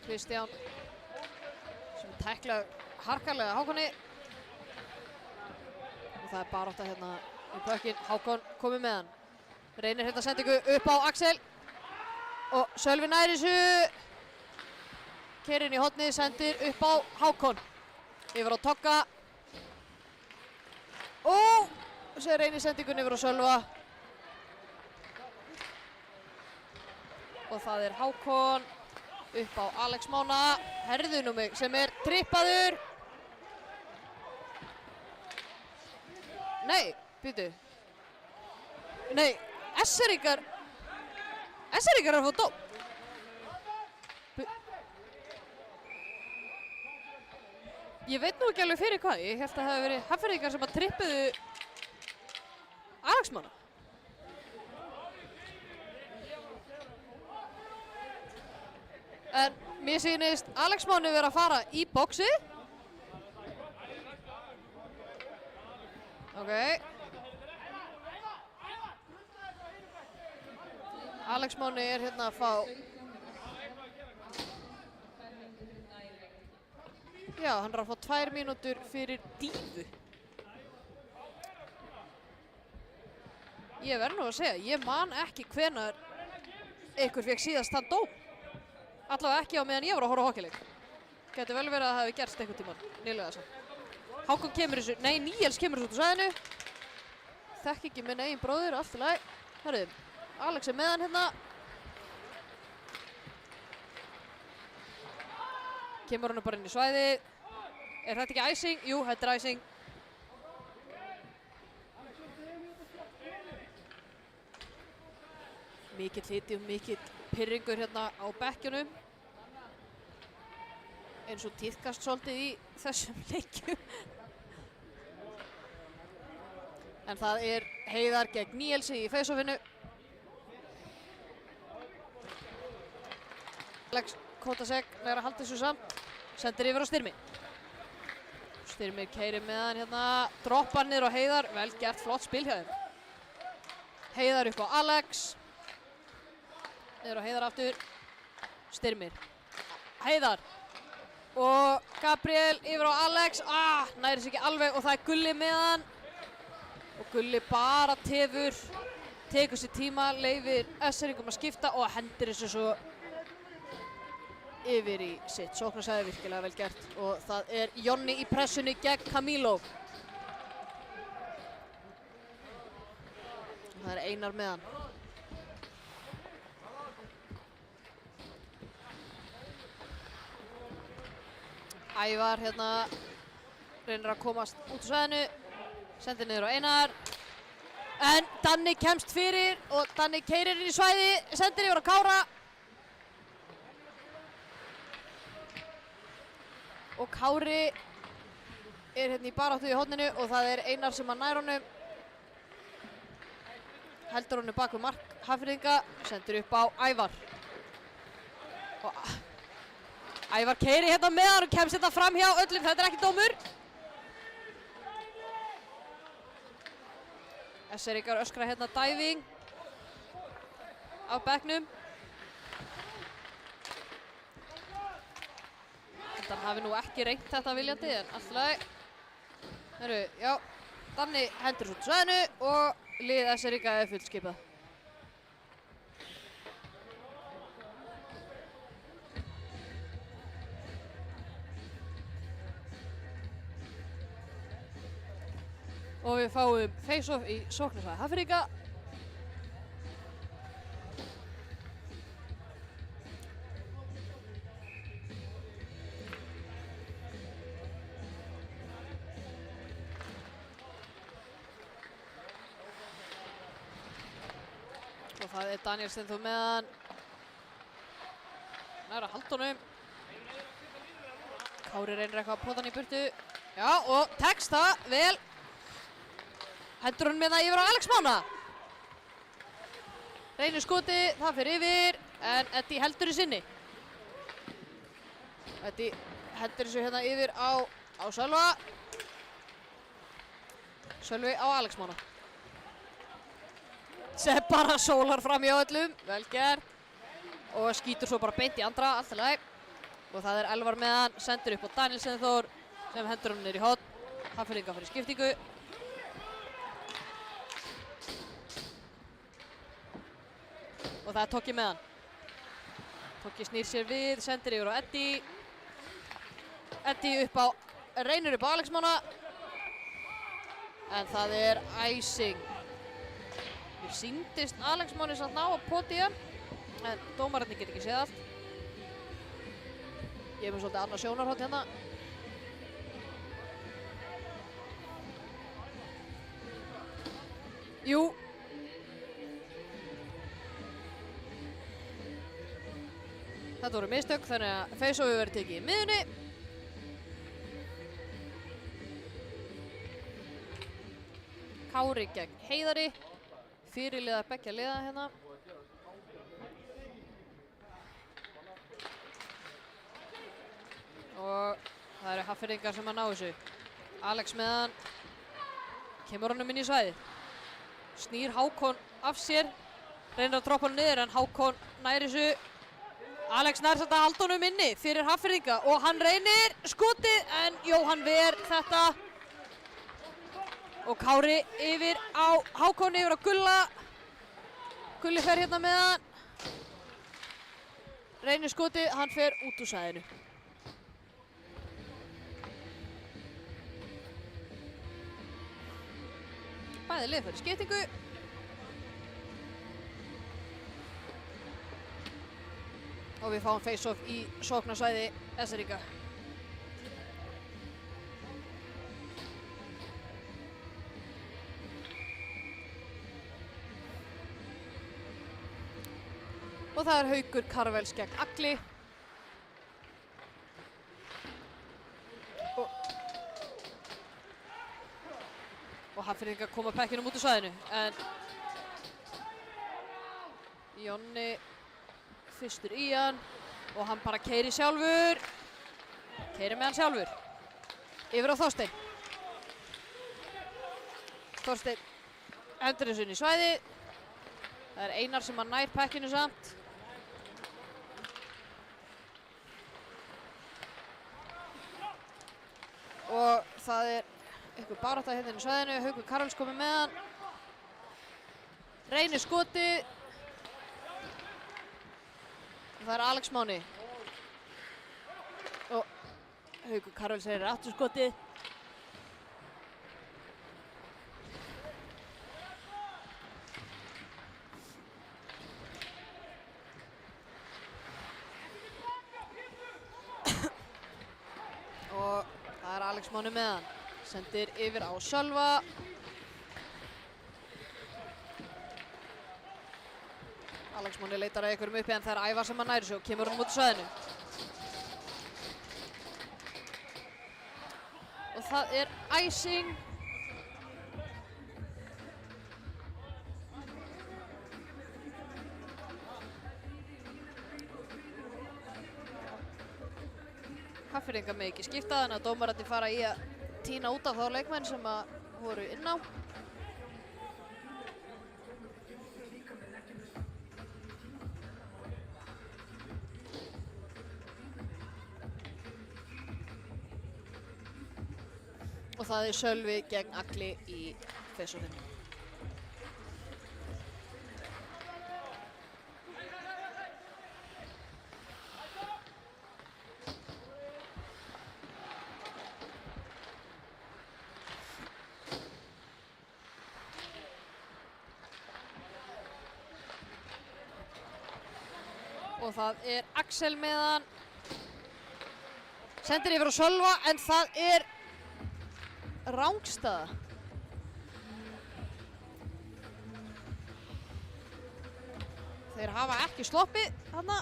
Kristján sem tæklaði harkalega Hákonni. Og það barátta hérna í pökkinn. Hákon komið með hann. Reynir hérna sendingu upp á Axel. Og Sölvi nær þessu. Keyrir inn í hornið, sendir upp á Hákon. Yfir á Togga. Og svo reynir sendingun yfir á Sölva. Og það Hákon upp á Alex Mána. Herðu nú mig sem trippaður. Nei, býtu. Nei, SR-ingar er að fá dóm. Ég veit nú ekki alveg fyrir hvað. Ég held að það hefði verið Hafnfirðingar sem að trippuðu Alex Mána. En mér sýnist Alex Máni vera að fara í boxi. Ok. Alex Máni er hérna að fá... Já, hann er að fá 2 mínútur fyrir dífu. Ég verð nú að segja, ég man ekki hvenar einhver fekk síðast þann dóm. Allavega ekki á meðan ég var að horfa á hockeyleik. Gæti vel verið að það hefði gerst einhvern tímann, nýlega þess. Hákon kemur þessu, nei, Níels kemur þessu út úr svæðinu. Þekki ekki minn eigin bróðir, allt í lagi. Herru, Alex er með hann hérna. Kemur hann bara inn í svæðið. Er þetta ekki icing? Jú, þetta er icing. Mikill hiti og mikill pirringur hérna á bekkjunum. Eins og tíðkast svolítið í þessum leikjum. En það er Heiðar gegn Níelsi í face-offinu. Alex Kotasek er að halda þessu samt. Sendir yfir á Styrmi. Styrmi keyrir með hann hérna. Droppar niður á Heiðar. Vel gert, flott spil hjá þeim. Heiðar upp á Alex. Niður á Heiðar aftur. Styrmir. Heiðar. Og Gabriel yfir á Alex. Næri sig ekki alveg og það er Gulli með hann. Og Gulli bara tefur. Tekur sér tíma, leifir SR-ingum að skipta og hendir þessu svo yfir í sitt. Sóknarsæði virkilega vel gert. Og það er Jonni í pressunni gegn Camilo. Og það er Einar með hann. Ævar hérna reynir að komast út úr svæðinu, sendir niður á Einar, en Danni kemst fyrir og Danni keyrir inn í svæði, sendir yfir á Kára. Og Kári er hérna í baráttu í horninu og það er Einar sem að nær honum. Heldur honum bak við mark Hafnfirðinga, sendir upp á Ævar. Og Ævar keyrir hérna með hann og kemst hérna fram hjá öllum, þetta er ekki dómur. SR-ingar öskra hérna diving á bekknum. Þetta hafi nú ekki reynt þetta viljandi en allt í lagi. Herru, já, Danni hendur svo út svæðinu og lið SR-inga er fullskipað. Og við fáum face-off í sóknarsvæði Hafnfirðinga. Og það er Daniel Steinþór með hann. Nær að halda honum. Kári reynir eitthvað að pota hann í burtu. Já, og tekst það vel. Hendur hann með það yfir á Alex Mána. Reynir skoti, það fer yfir, en Eddie heldur í sinni. Eddie hendur þessu hérna yfir á Sölva. Sölvi á Alex Mána. Sem bara sólar fram í öllum, vel gert. Og skýtur svo bara beint í andra, allt í lagi. Og það er Elvar með hann, sendur upp á Daniel Steinþór, sem hendur hann niður í horn. Hafnfirðingar fyrir skiptingu. Og það er Tokki með hann. Tokki snýr sér við, sendir yfir á Eddie. Eddie upp á, reynir upp á Alex Mána. En það er icing. Mér sýndist Alex Máni samt ná að poti hann. En dómararnir get ekki séð allt. Ég hef með svolítið annað sjónarhótt hérna. Jú, Þetta voru mistök, þannig að face-offið verður tekið í miðunni. Kári gegn Heiðari. Fyrirliðar beggja liða hérna. Og það eru Hafnfirðingar sem að ná þessu. Alex með hann. Kemur honum inn í svæðið. Snýr Hákon af sér. Reynir að droppa hann niður en Hákon nær þessu. Alex nær samt að halda honum inni fyrir Hafnfirðinga og hann reynir skotið en Jóhann ver þetta. Og Kári yfir á Hákon, yfir á Gulla. Gulli fer hérna með hann. Reynir skotið, hann fer út úr svæðinu. Bæði lið fyrir skiptingu. Og við fáum face-off í sóknarsvæði SR-inga. Og það er Haukur Karvels gegn Agli. Og Hafnfirðingar koma pekkinum út úr svæðinu, en Jonni fyrstur í hann og hann bara keyrir sjálfur. Keyrir með hann sjálfur. Yfir á Þorsteinn. Þorsteinn hendur þessu inn í svæði. Það er Einar sem að nær pekkinu samt. Og það er einhver barátta hérna inn í svæðinu. Haukur Karls komið með hann. Reynir skotið. Og það er Alex Máni. Og Haukur Karls er aftur skotið. Og það er Alex Máni með hann. Sendir yfir á Sölva. Alex Máni leitar að einhverjum uppi en það er Ævar sem að næri sig og kemur hann út úr svæðinu. Og það er icing. Hafnfirðingar með ekki skipta þannig að dómararnir fara í að tína út af þá leikmenn sem að voru inn á. Og það er Sölvi gegn Agli í face-offinu. Og það er Axel með hann. Sendir yfir á Sölva en það er rangstaða. Þeir hafa ekki sloppið þarna.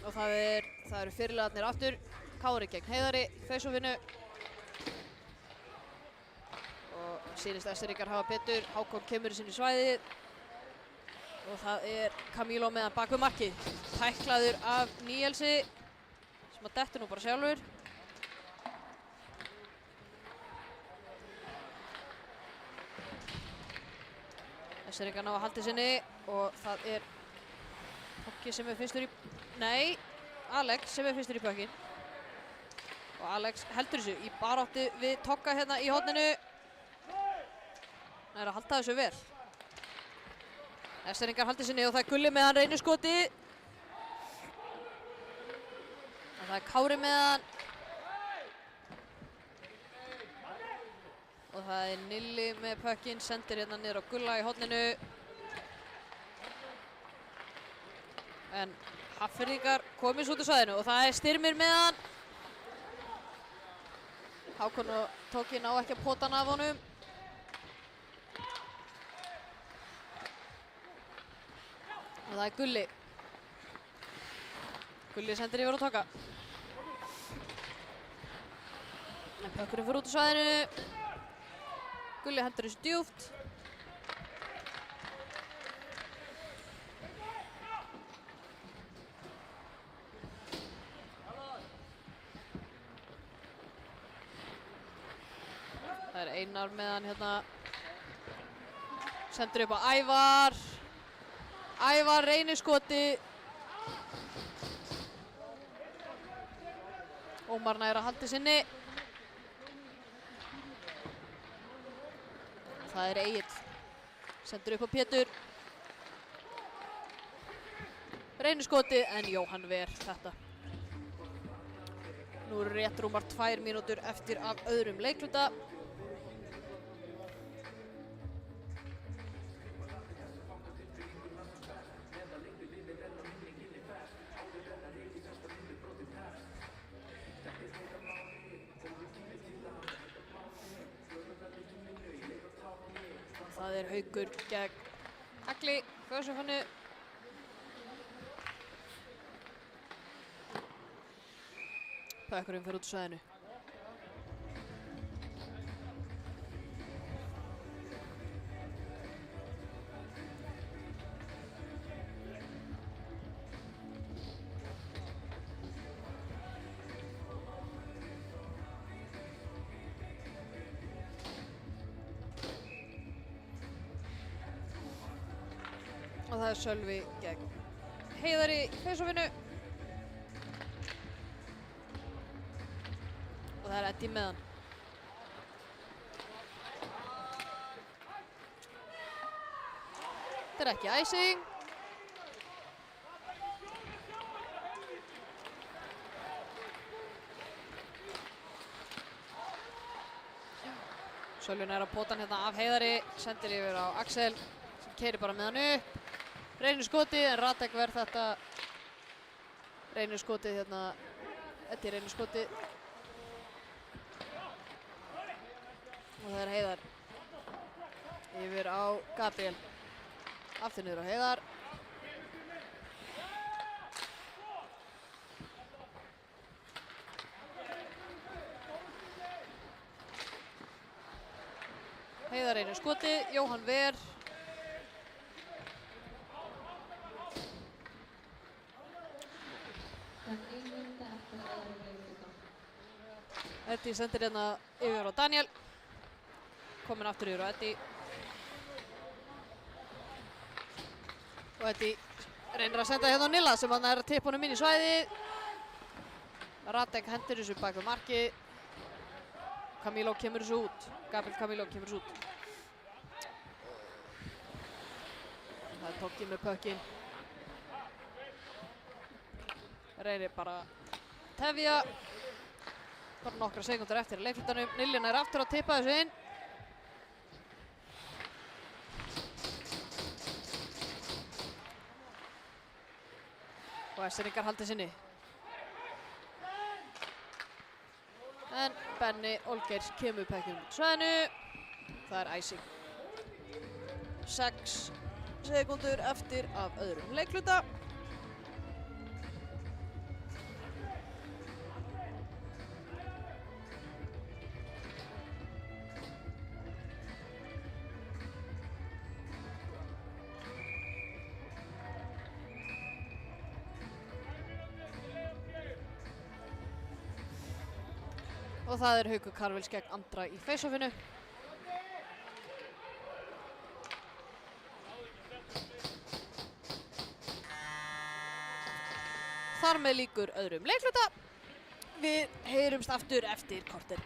Og það eru fyrirliðarnir aftur. Kári gegn Heiðari, face-offinu. Og sýnist SR-ingar hafa betur. Hákon kemur í sinni svæðið. Og það er Camilo með hann bak við markið. Tæklaður af Níelsi, sem að dettur nú bara sjálfur. SR-ingar ná að halda sinni og það er Tokki sem er fyrstur í... Nei, Alex sem er fyrstur í pökkinn. Og Alex heldur þessu í baráttu við Tokka hérna í horninu. Það er að halda þessu vel. SR-ingar haldi sinni og það er Gulli með hann reynir skotið. Og það er Kári með hann. Og það er Nilli með pökkinn, sendir hérna niður á Gulla í horninu. En Hafnfirðingar komist út úr svæðinu og það er Styrmir með hann. Hákon tók ná ekki að pota hann af honum. Og það er Gulli. Gulli sendir yfir á Tóka. En pökkurinn fyrir út úr svæðinu. Gulli hendur þessu djúpt. Það er Einar með hann hérna. Sendur upp á Ævar. Ævar reynir skoti. Ómar nær að halda sinni. Það er Egill. Sendur upp á Pétur. Reynir skoti en Jóhann ver þetta. Nú eru rétt rúmar 2 mínútur eftir af öðrum leikluta. Það er Haukur gegn Agli Föðurssofannu. Pökkurinn fer út úr svæðinu. Og það er Sölvi gegn Heiðari í Föðurssofannu. Og það er Eddi með hann. Þetta er ekki æsing. Sölvi nær að pota hann hérna af Heiðari. Sendir yfir á Axel sem keyrir bara með hann upp. Reynir skotið en Radek verð þetta. Reynir skotið hérna. Eddi reynir skotið. Og það er Heiðar. Yfir á Gabriel. Aftur niður á Heiðar. Heiðar reynir skotið. Jóhann ver. Eddi sendir hérna yfir á Daniel. Kominn aftur yfir á Eddi. Og Eddi reynir að senda hérna á Nilla sem hann er að tippa honum inn í svæðið. Radek hendur þessu bak við markið. Camilo kemur þessu út. Gabriel Camilo kemur þessu út. Það er Tóki með pökkinn. Reynir bara tefja. Bara nokkra sekúndur eftir í leiklutanum. Nillin er aftur að tippa þessu inn. Og Estelingar haldi sinni. En Benni Olgeirs kemur pökkinn út svæðinu. Það er æsing. 6 sekúndur eftir af öðrum leikluta. Og það er Haukur Karvels gegn Andra í face-offinu. Þar með lýkur öðrum leikluta. Við heyrumst aftur eftir korter.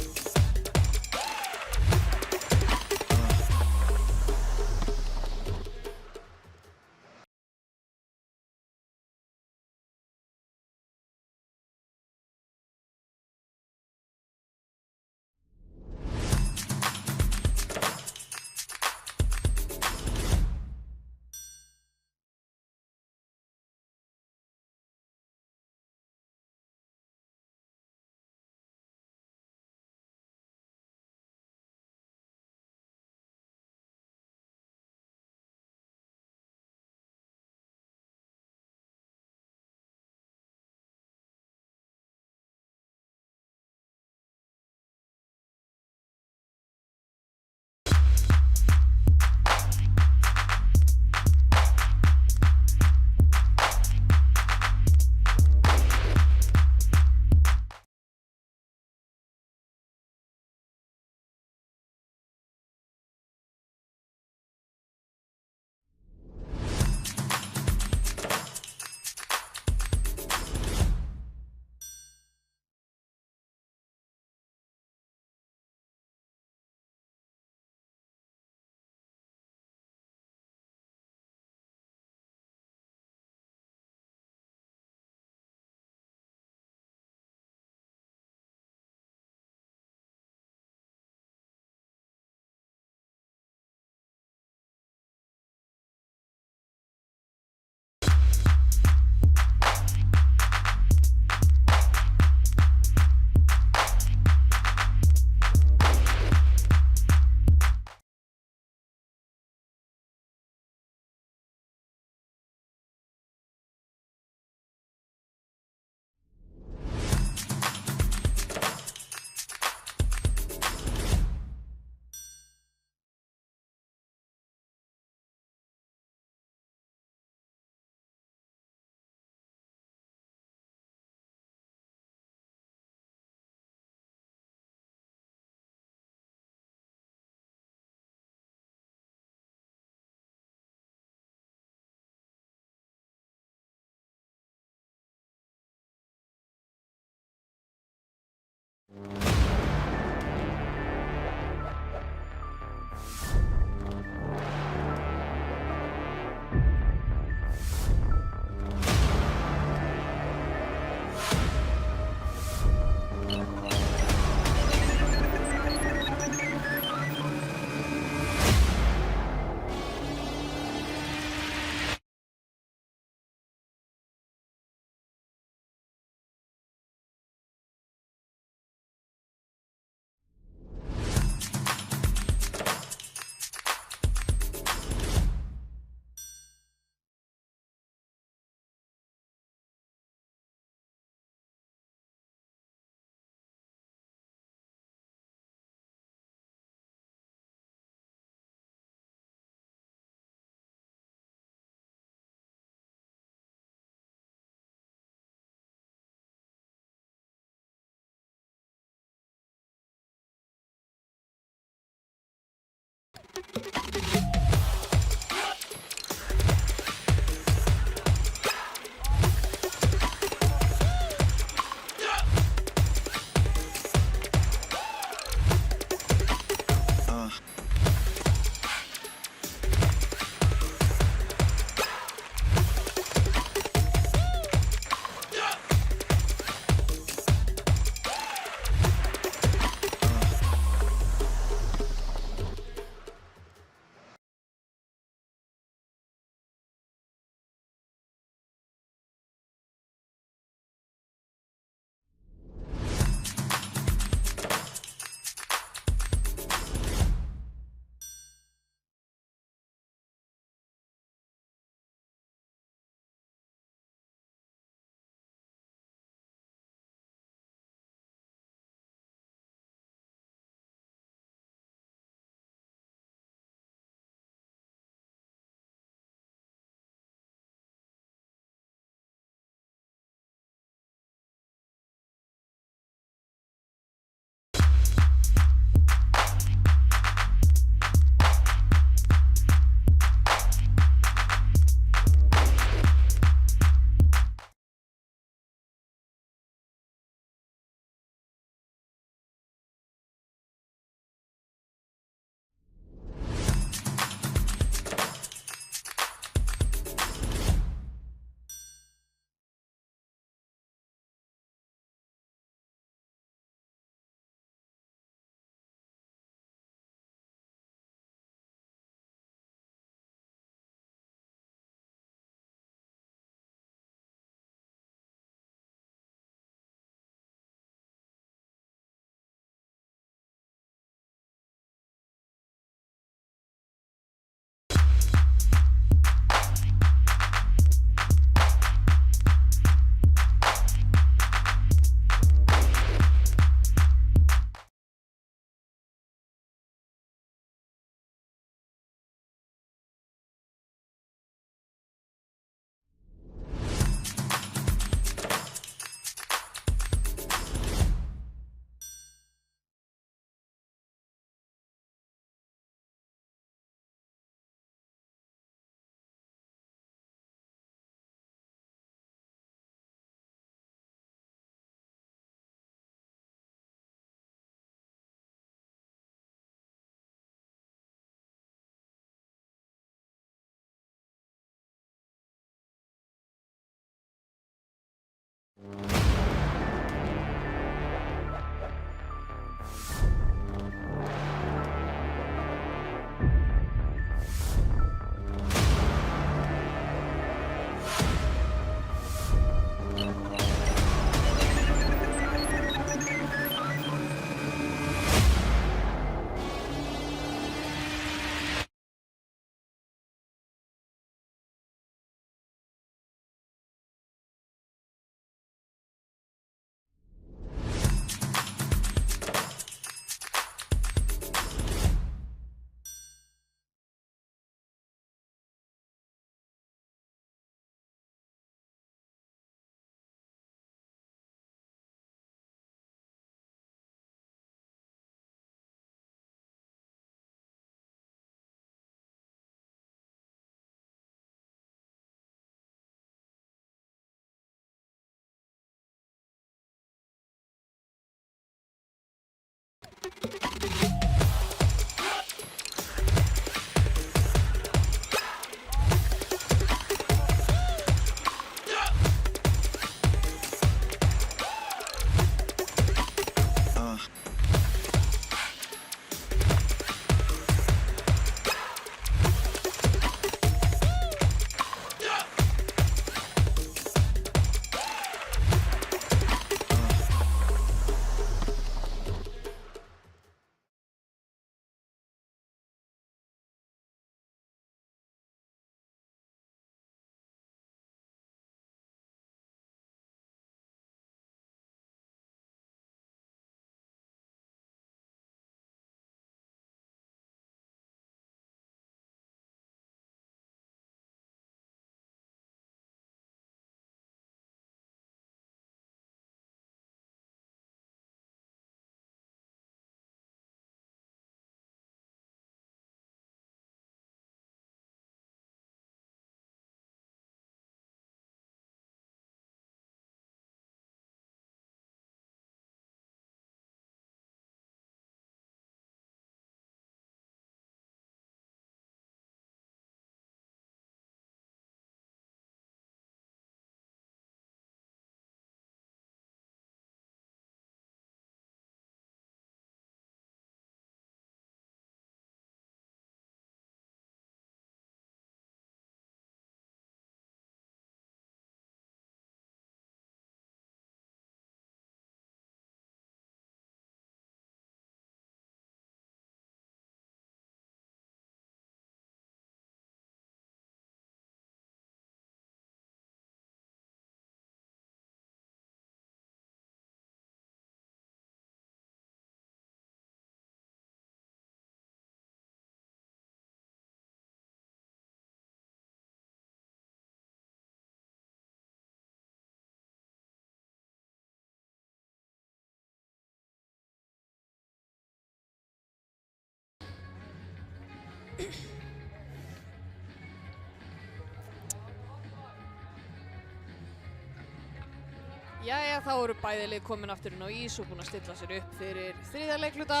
Jæja, þá eru bæði lið komin aftur inn á ís og búin að stilla sér upp fyrir þriðja leikluta.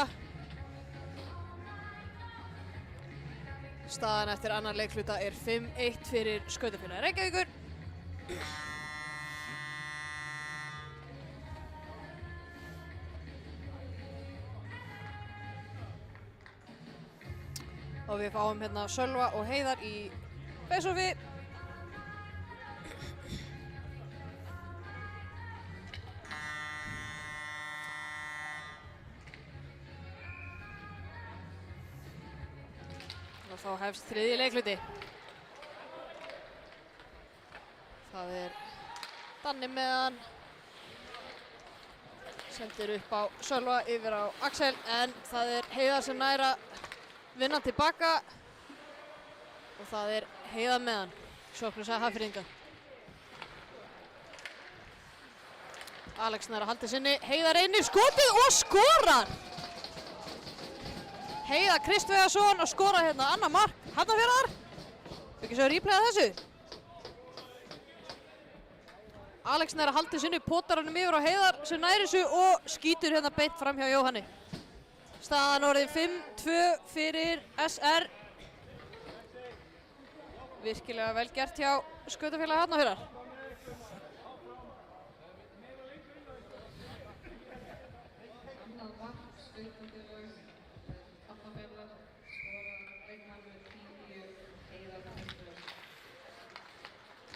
Staðan eftir annan leikluta er 5-1 fyrir Skautafélagið Reykjavíkur. Og við fáum hérna Sölva og Heiðar í face-offi. Og þá hefst þriðji leikluti. Það er Danni með hann. Sendir upp á Sölva yfir á Axel, en það er Heiðar sem nær að vinna tilbaka. Og það er Heiðar með hann. Sóknarsaga Hafnfirðinga. Alex nær að halda sinni. Heiðar inn í skotið og skorar! Heiðar Kristvegason að skora hérna annað mark Hafnarfjarðar. Ekki svo replay að þessu. Alex nær að halda sinni, potar hann yfir á Heiðar sem nær þessu og skýtur hérna beint fram hjá Jóhanni. Staðan orðin 5-2 fyrir SR. Virkilega vel gert hjá Skautafélagi Hafnarfjarðar.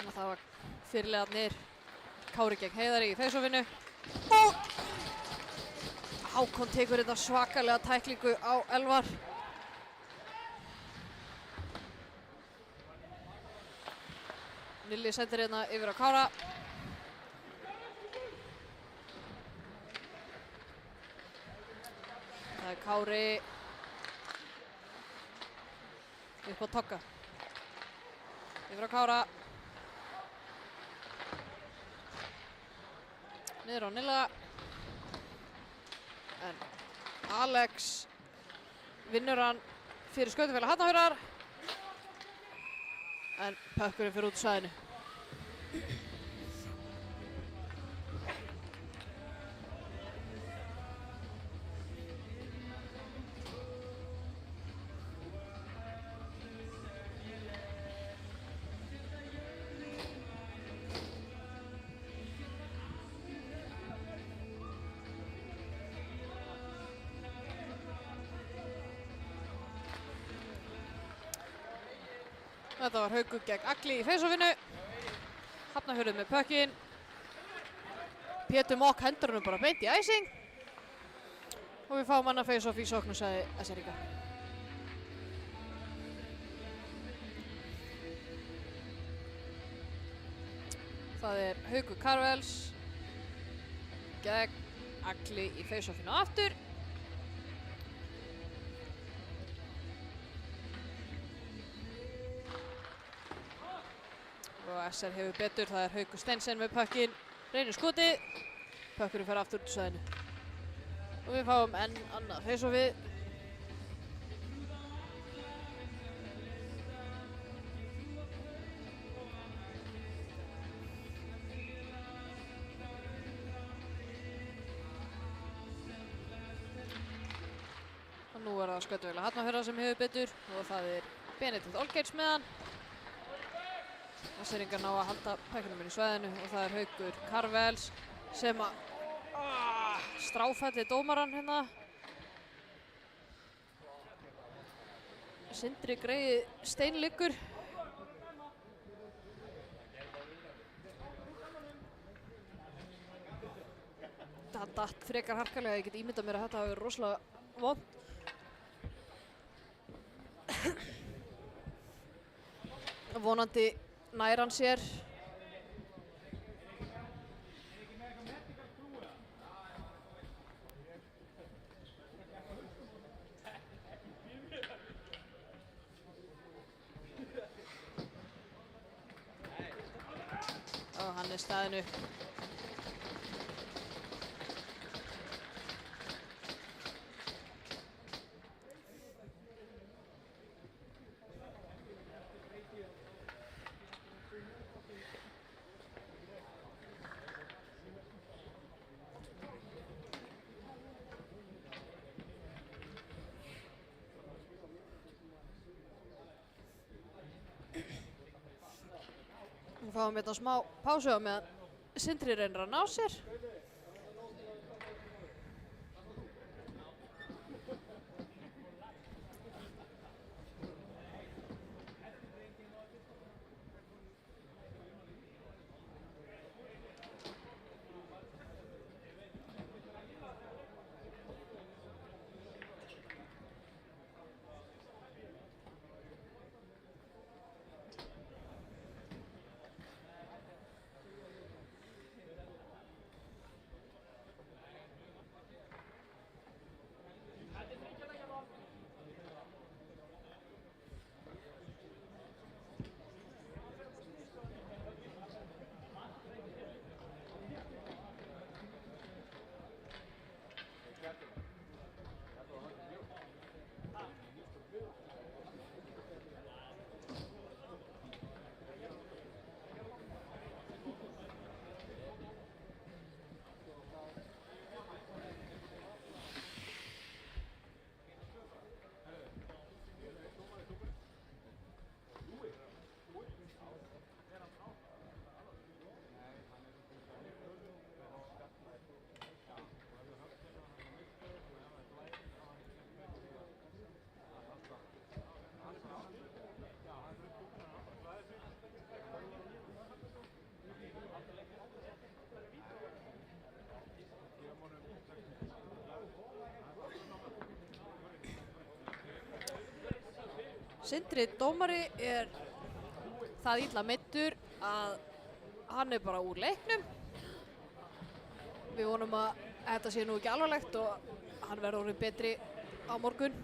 Þannig að það var fyrirliðarnir Kári gegn Heiðari í face-offinu. Og Hákon tekur þetta svakalega tæklingu á Elvar. Nilli sendir hérna yfir á Kára. Það er Kári upp á Togga. Yfir á Kára. Niður á Nilla. En Alex vinnur hann fyrir Skautafélagið Hafnarfjarðar. En pökkurinn fyrir út úr svæðinu. Þetta var Haukur gegn Agli í face-offinu. Hafnarfjörður með pökkinn. Pétur Mokk hendur hann bara beint í æsing. Og við fáum annað face-off í sóknarsvæði SR-inga. Það er Haukur Karvels gegn Agli í face-offinu aftur. Og SR hefur betur, það er Haukur Steinsen með pökkinn, reynir skotið, pökkurinn fer aftur út úr svæðinu. Og við fáum enn annað face-offið. Og nú er það Skautafélagið Hafnarfjarðar sem hefur betur og það er Benedikt Olgeir með hann. SR-ingar ná að halda pökkunum inn í svæðinu og það er Haukur Karvels sem að stráfælli dómarann hérna. Sindri Grey steinliggur. Það datt frekar harkalega, ég get ímyndað mér að þetta hafi verið rosalega vont. Vonandi nær hann sér. Og hann er staðinn upp. Við fáum hérna smá pásu á meðan Sindri reynir að ná sér. Sindri dómari er það illa meiddur að hann er bara úr leiknum. Við vonum að þetta sé nú ekki alvarlegt og hann verður orðinn betri á morgun.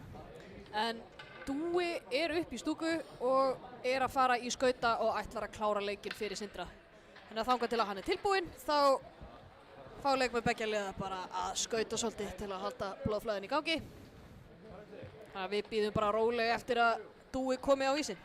En Dúi er upp í stúku og er að fara í skauta og ætlar að klára leikinn fyrir Sindra. Þannig að þangað til að hann er tilbúinn þá fá leikmenn beggja liða bara að skauta svolítið til að halda blóðflæðin í gangi. Þannig að við bíðum bara rólega eftir að Dúi komi á ísinn.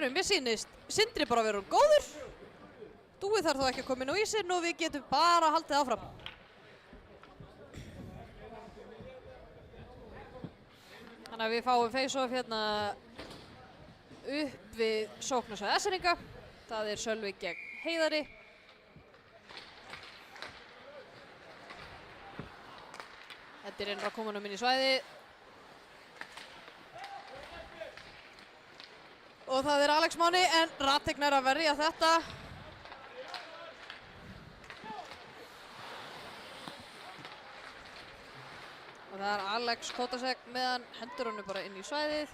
eru, mér sýnist Sindri bara vera góður. Dúi þarf þó ekki að koma inn á ísinn og við getum bara haldið áfram. Þannig að við fáum face-off hérna upp við sóknarsvæði S-eringa. Það er Sölvi gegn Heiðari. Þetta er innra komunum inn í svæði. Og það er Alex Máni en Ratek nær að verja þetta. Og það er Alex Kotasek meðan hendur honum bara inn í svæðið.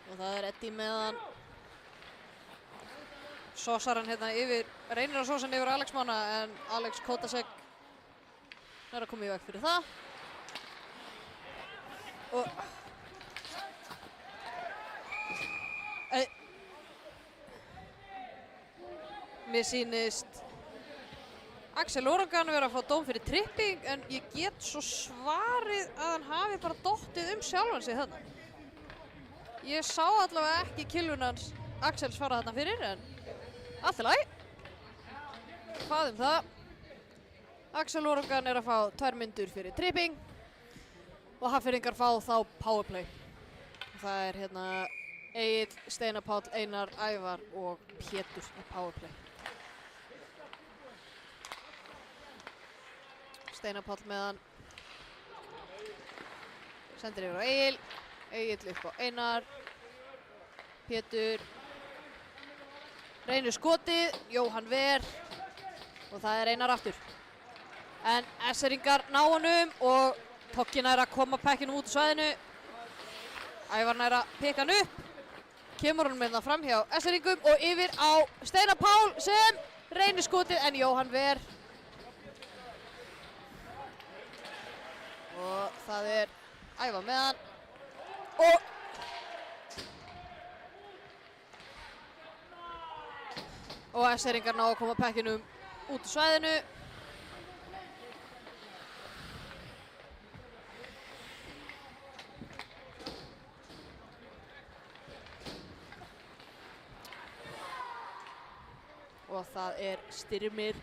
Og það er Eddie meðan sósar hann hérna yfir, reynir að sósa hann yfir Alex Mána en Alex Kotasek er að koma í veg fyrir það. Og mér sýnist Axel Orangan vera að fá dóm fyrir tripping en ég get svo svarið að hann hafi bara dottið sjálfan sig þarna. Ég sá allavega ekki kilvun hans Axels fara þarna fyrir en allt í lagi. Hvað það? Axel Orangan er að fá 2 myndur fyrir tripping og Hafnfirðingar fá þá powerplay. Það er hérna Egill, Steinar Páll, Einar, Ævar og Pétur í powerplay. Steinar Páll meðan sendir yfir á Egill, Egill upp á Einar, Pétur, reynir skotið, Jóhann Ver og það er Einar aftur. En S-eringar ná honum og Tokki nær að koma pekkinu út úr svæðinu. Ævar nær að pikka hann upp, kemur hann með það fram hjá S-eringum og yfir á Steinar Pál sem reynir skotið en Jóhann Ver. Og það er Ævar með hann og S-eringar ná að koma pekkinum út úr svæðinu. Og það er Styrmir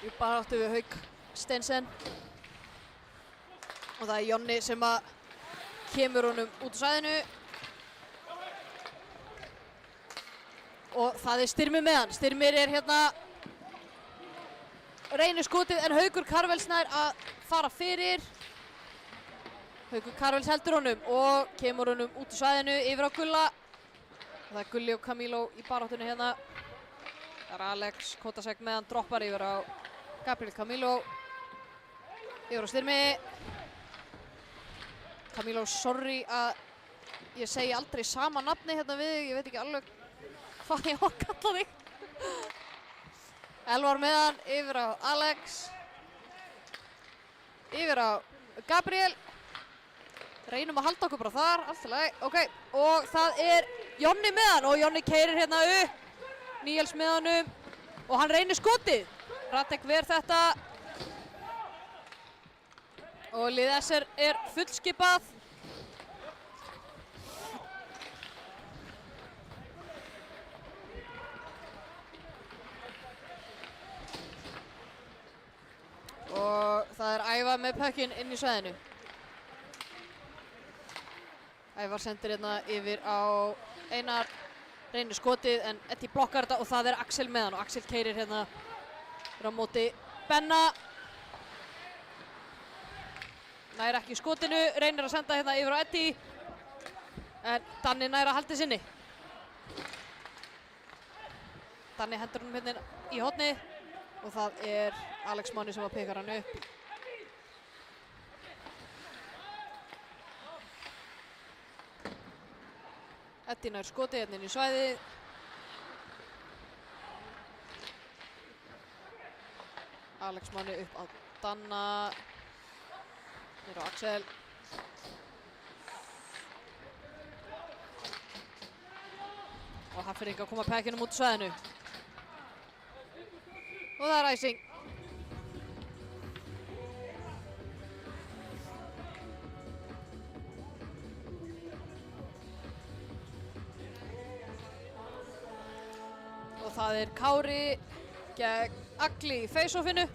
í baráttu við Hauk Steinsen. Og það er Jonni sem að kemur honum út úr svæðinu. Og það er Styrmir með hann. Styrmir er hérna, reynir skotið en Haukur Karvels nær að fara fyrir. Haukur Karvels heldur honum og kemur honum út úr svæðinu yfir á Gulla. Og það er Gulli og Camilo í baráttunni hérna. Það er Alex Kotasek með hann, droppar yfir á Gabriel Camilo. Yfir á Styrmi. Camilo, sorry að ég segi aldrei sama nafni hérna við þig, ég veit ekki alveg hvað ég á að kalla þig. Elvar með hann, yfir á Alex. Yfir á Gabriel. Reynum að halda okkur bara þar, allt í lagi, ok. Og það er Jonni með hann og Jonni keyrir hérna upp. Níels með honum og hann reynir skotið. Ratek ver þetta. Og lið SR er fullskipað. Og það er Ævar með pökkinn inn í svæðinu. Ævar sendir hérna yfir á Einar. Reynir skotið en Eddie blokkar þetta og það er Axel með hann og Axel keyrir hérna á móti Benna. Nær ekki skotinu, reynir að senda hérna yfir á Eddie en Danni nær að halda sinni. Danni hendur hann hérna í horni og það er Alex Máni sem að pikar hann upp. Eddie nær skotið hérna inn í svæðið. Alex Máni upp á Danna. Hér á Axel. Og Hafnfirðingar koma pekkinum út úr svæðinu. Og það er æsing. það er Kári gegn Agli í face-offinu.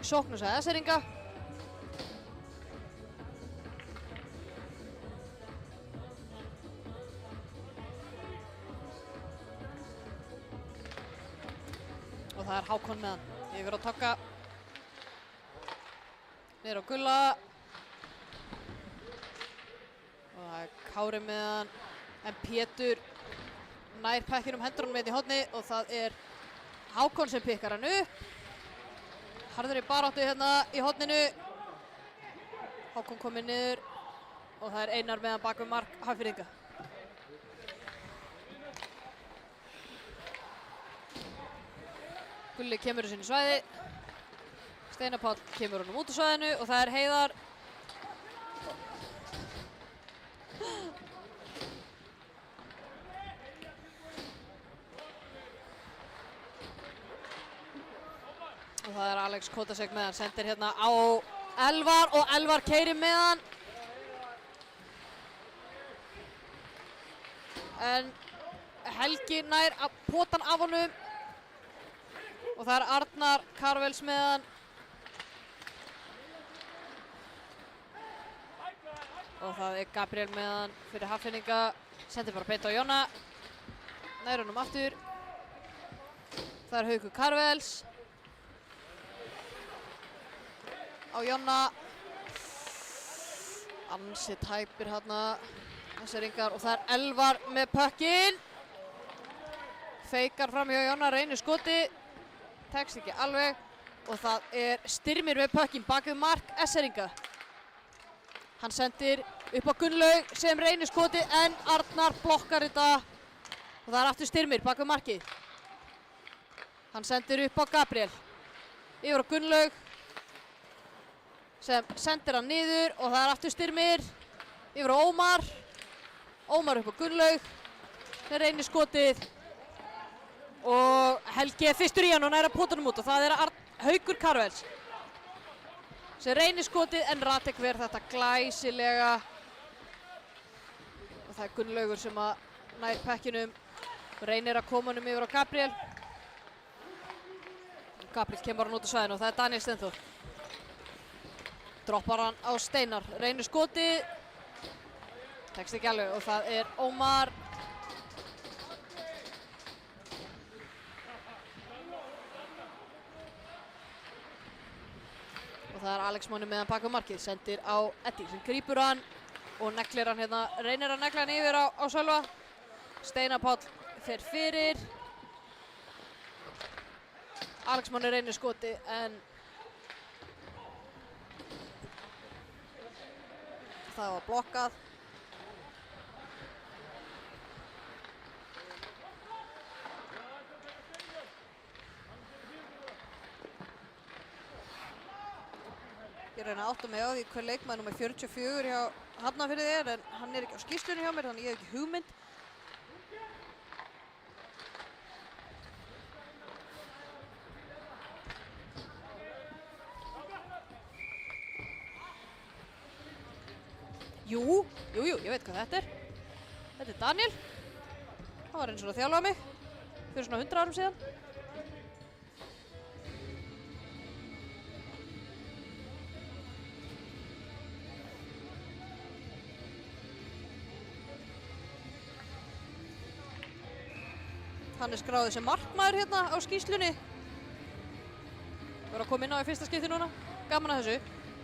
Sóknarsæði S-eringa. Og það er Hákon með hann. Yfir á Togga. Niður á Gulla. Og það er Kári með hann. En Pétur nær pekkinum hendurinn með í horni og það er Hákon sem pikkar hann upp. Harður í baráttu hérna í horninu. Hákon komið niður og það er Einar með hann bak við mark Hafnfirðinga. Gulli kemur í sinni svæði. Steinar Páll kemur honum út á svæðinu og það er Heiðar. Og það er Alex Kotasek með hann, sendir hérna á Elvar og Elvar keyrir með hann. En Helgi nær að pota hann af honum. Og það er Arnar Karvels með hann. Og það er Gabriel með hann fyrir Hafnfirðinga. Sendir bara beint á Jonna. Nær honum aftur. Það er Haukur Karvels. Á Jonna. Ansi tæpir hérna S-eringar og það er Elvar með pökkinn. Feikar fram hjá Jonna, reynir skoti. Tekst ekki alveg og það er Styrmir með pökkinn bak við mark S-eringa. Hann sendir upp á Gunnlaug sem reynir skoti en Arnar blokkar þetta og það er aftur Styrmir bak við markið. Hann sendir upp á Gabriel. Yfir á Gunnlaug sem sendir hann niður og það er aftur Styrmir. Yfir á Ómar. Ómar upp á Gunnlaug sem reynir skotið. Og Helgi er fyrstur í hann og nær að pota hann út og það er Haukur Karvels sem reynir skotið en Radek ver þetta glæsilega og það er Gunnlaugur sem að nær pekkinum og reynir að koma honum yfir á Gabriel. Gabriel kemur hann út á svæðinu og það er Daniel Steinþór. Droppar hann á Steinar, reynir skotið, tekst ekki alveg og það er Ómar. Og það er Alex Máni með hann bak við markið, sendir á Eddie sem grípur hann og neglir hann hérna, reynir að negla hann yfir á Sölva. Steinar Páll fer fyrir. Alex Máni reynir skoti en það var blokkað. Ég reyna að átta mig á því hver leikmaður númer 44 hjá Hafnarfirði er en hann er ekki á skýrslunni hjá mér þannig ég hef ekki hugmynd. Jú, ég veit hvað þetta er. Þetta er Daniel. Hann var eins og að þjálfa mig fyrir svona 100 árum síðan. Hann er skráður sem markmaður hérna á skýrslunni. Verður að koma inn á í fyrsta skipti núna. Gaman að þessu.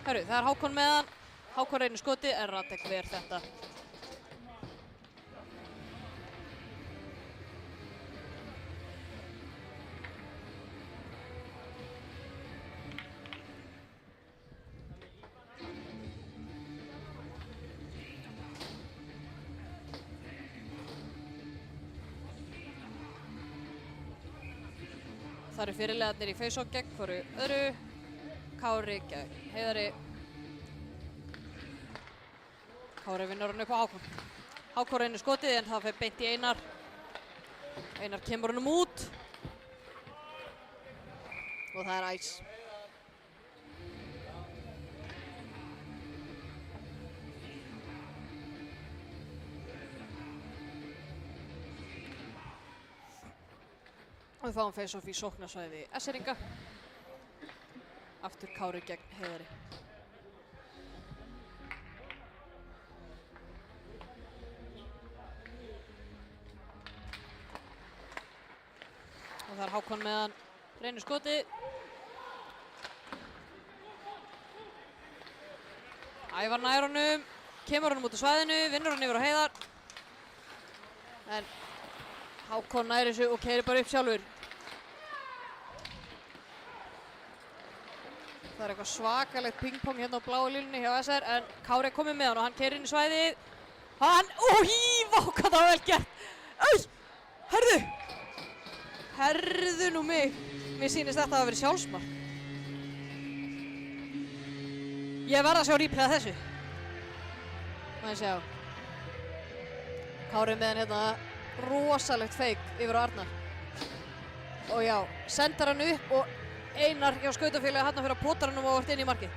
Herru, það er Hákon með hann. Hákon reynir skoti en Radek ver þetta. Það eru fyrirliðarnir í face-off gegn hvoru öðru. Kári gegn Heiðari. Kári vinnur hann upp á Hákon. Hákon reynir skotið en það fer beint í Einar. Einar kemur honum út. Og það er æs. Og við fáum face-off í sóknarsvæði S-eringa. Aftur Kári gegn Heiðari. Og það er Hákon með hann. Reynir skotið. Ævar nær honum, kemur honum út á svæðinu, vinnur hann yfir á Heiðar. En Hákon nær þessu og keyrir bara upp sjálfur. Það er eitthvað svakalegt pingpong hérna á bláu línunni hjá SR, en Kári er komið með hann og hann keyrir inn í svæðið. Vá, hvað það var vel gert. Herðu nú mig. Mér sýnist þetta að vera sjálfsmark. Ég verð að sjá replay af þessu. Má ég sjá. Kári með hann hérna rosalegt fake yfir á Arnar. Og já, sendar hann upp og Einar hjá skautafélagi hann fyrir að potar hann og vart inn í markið.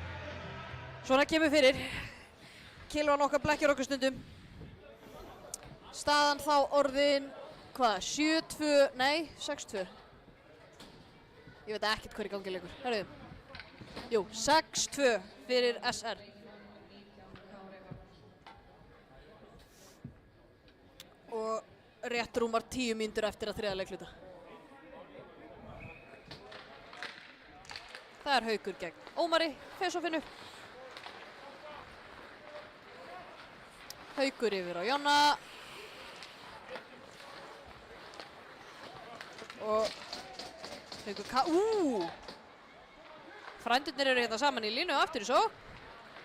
Svona kemur fyrir. Kilvan okkar blekkjur okkur stundum. Staðan þá orðin, 7-2, nei, 6-2. Ég veit ekkert hver í gangi leikur. Herru. Jú, 6-2 fyrir SR. Og rétt rúmar 10 mínútur eftir að þriðja leikluta. Það er Haukur gegn Ómari, face-offinu. Haukur yfir á Jonna. Og Haukur Frændurnir eru hérna saman í línu aftur í sókn.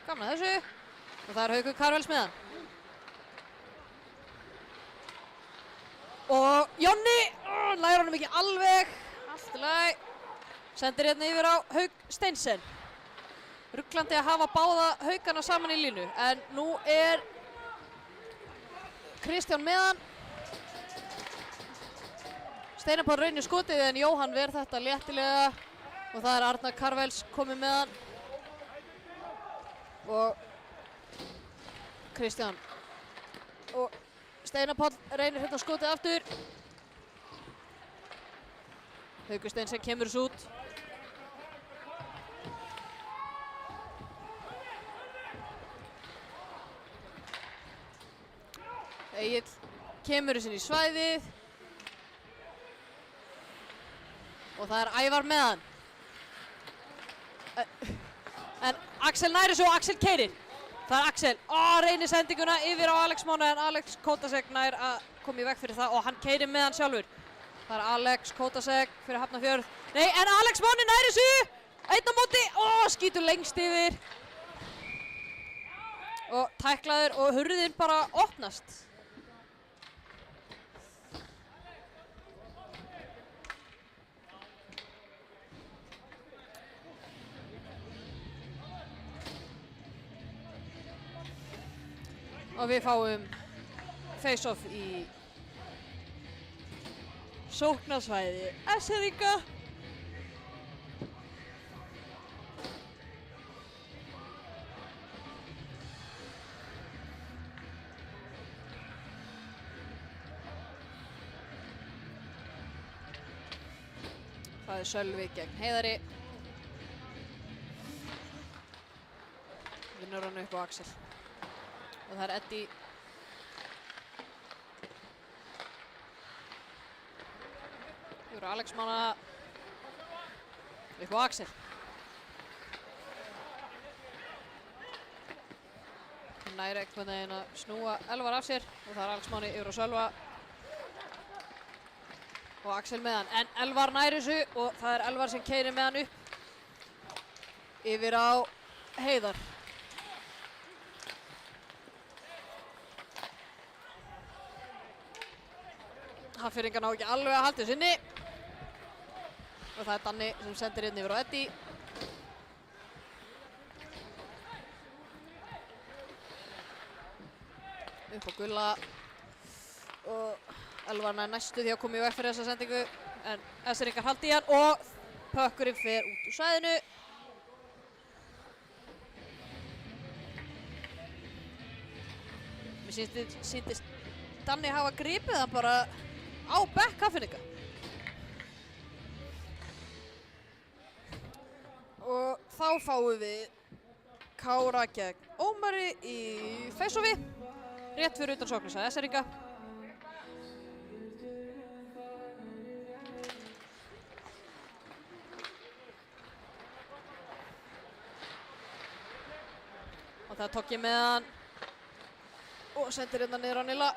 Gaman að þessu. Og það er Haukur Karvels með hann. Og Jonni læra honum ekki alveg. Allt í lagi. Sendir hérna yfir á Hauk Steinsen. Rugglandi að hafa báða Haukana saman í línu. En nú er Kristján með hann. Steinar Páll reynir skotið en Jóhann ver þetta léttilega. Og það er Arnar Karvels komið með hann. Og Kristján. Og Steinar Páll reynir hérna skotið aftur. Haukur Steinsen kemur þessu út. Egill kemur þessu inn í svæðið. Og það er Ævar með hann. En Axel næri svo og Axel keyrir. Það er Axel. Reynir sendinguna yfir á Alex Mána en Alex Kótasek nær að koma í veg fyrir það og hann keyrir með hann sjálfur. Það er Alex Kótasek fyrir Hafnarfjörð. Nei, en Alex Máni næri þessu. Einn á móti. Skýtur lengst yfir. Og tæklaður og hurðin bara opnast. Og við fáum face-off í sóknarsvæði S-eringa. Það er Sölvi gegn Heiðari. Vinnur hann upp á Axel. Og það er Eddie. Yfir á Alex Mána. Upp á Axel. Hann næri einhvern veginn að snúa Elvar af sér. Og það er Alex Máni yfir á Sölva. Og Axel með hann. En Elvar næri þessu og það er Elvar sem keyrir með hann upp. Yfir á Heiðar. Hafnfirðingar ná ekki alveg að halda þessu inni. Og það er Danni sem sendir inn yfir á Eddie. Upp á Gulla. Og Elvar nær næstu því að koma í veg fyrir þessa sendingu. En S-eringar halda í hann og pökkurinn fer út úr svæðinu. Mér sýndist Danni hafa gripið hann bara á bekk Hafnfirðinga. Og þá fáum við Kára gegn Ómari í face-offi, rétt fyrir utan sóknarstæði SR-inga. Og það tók ég með hann og sendir hérna niður á Nilla.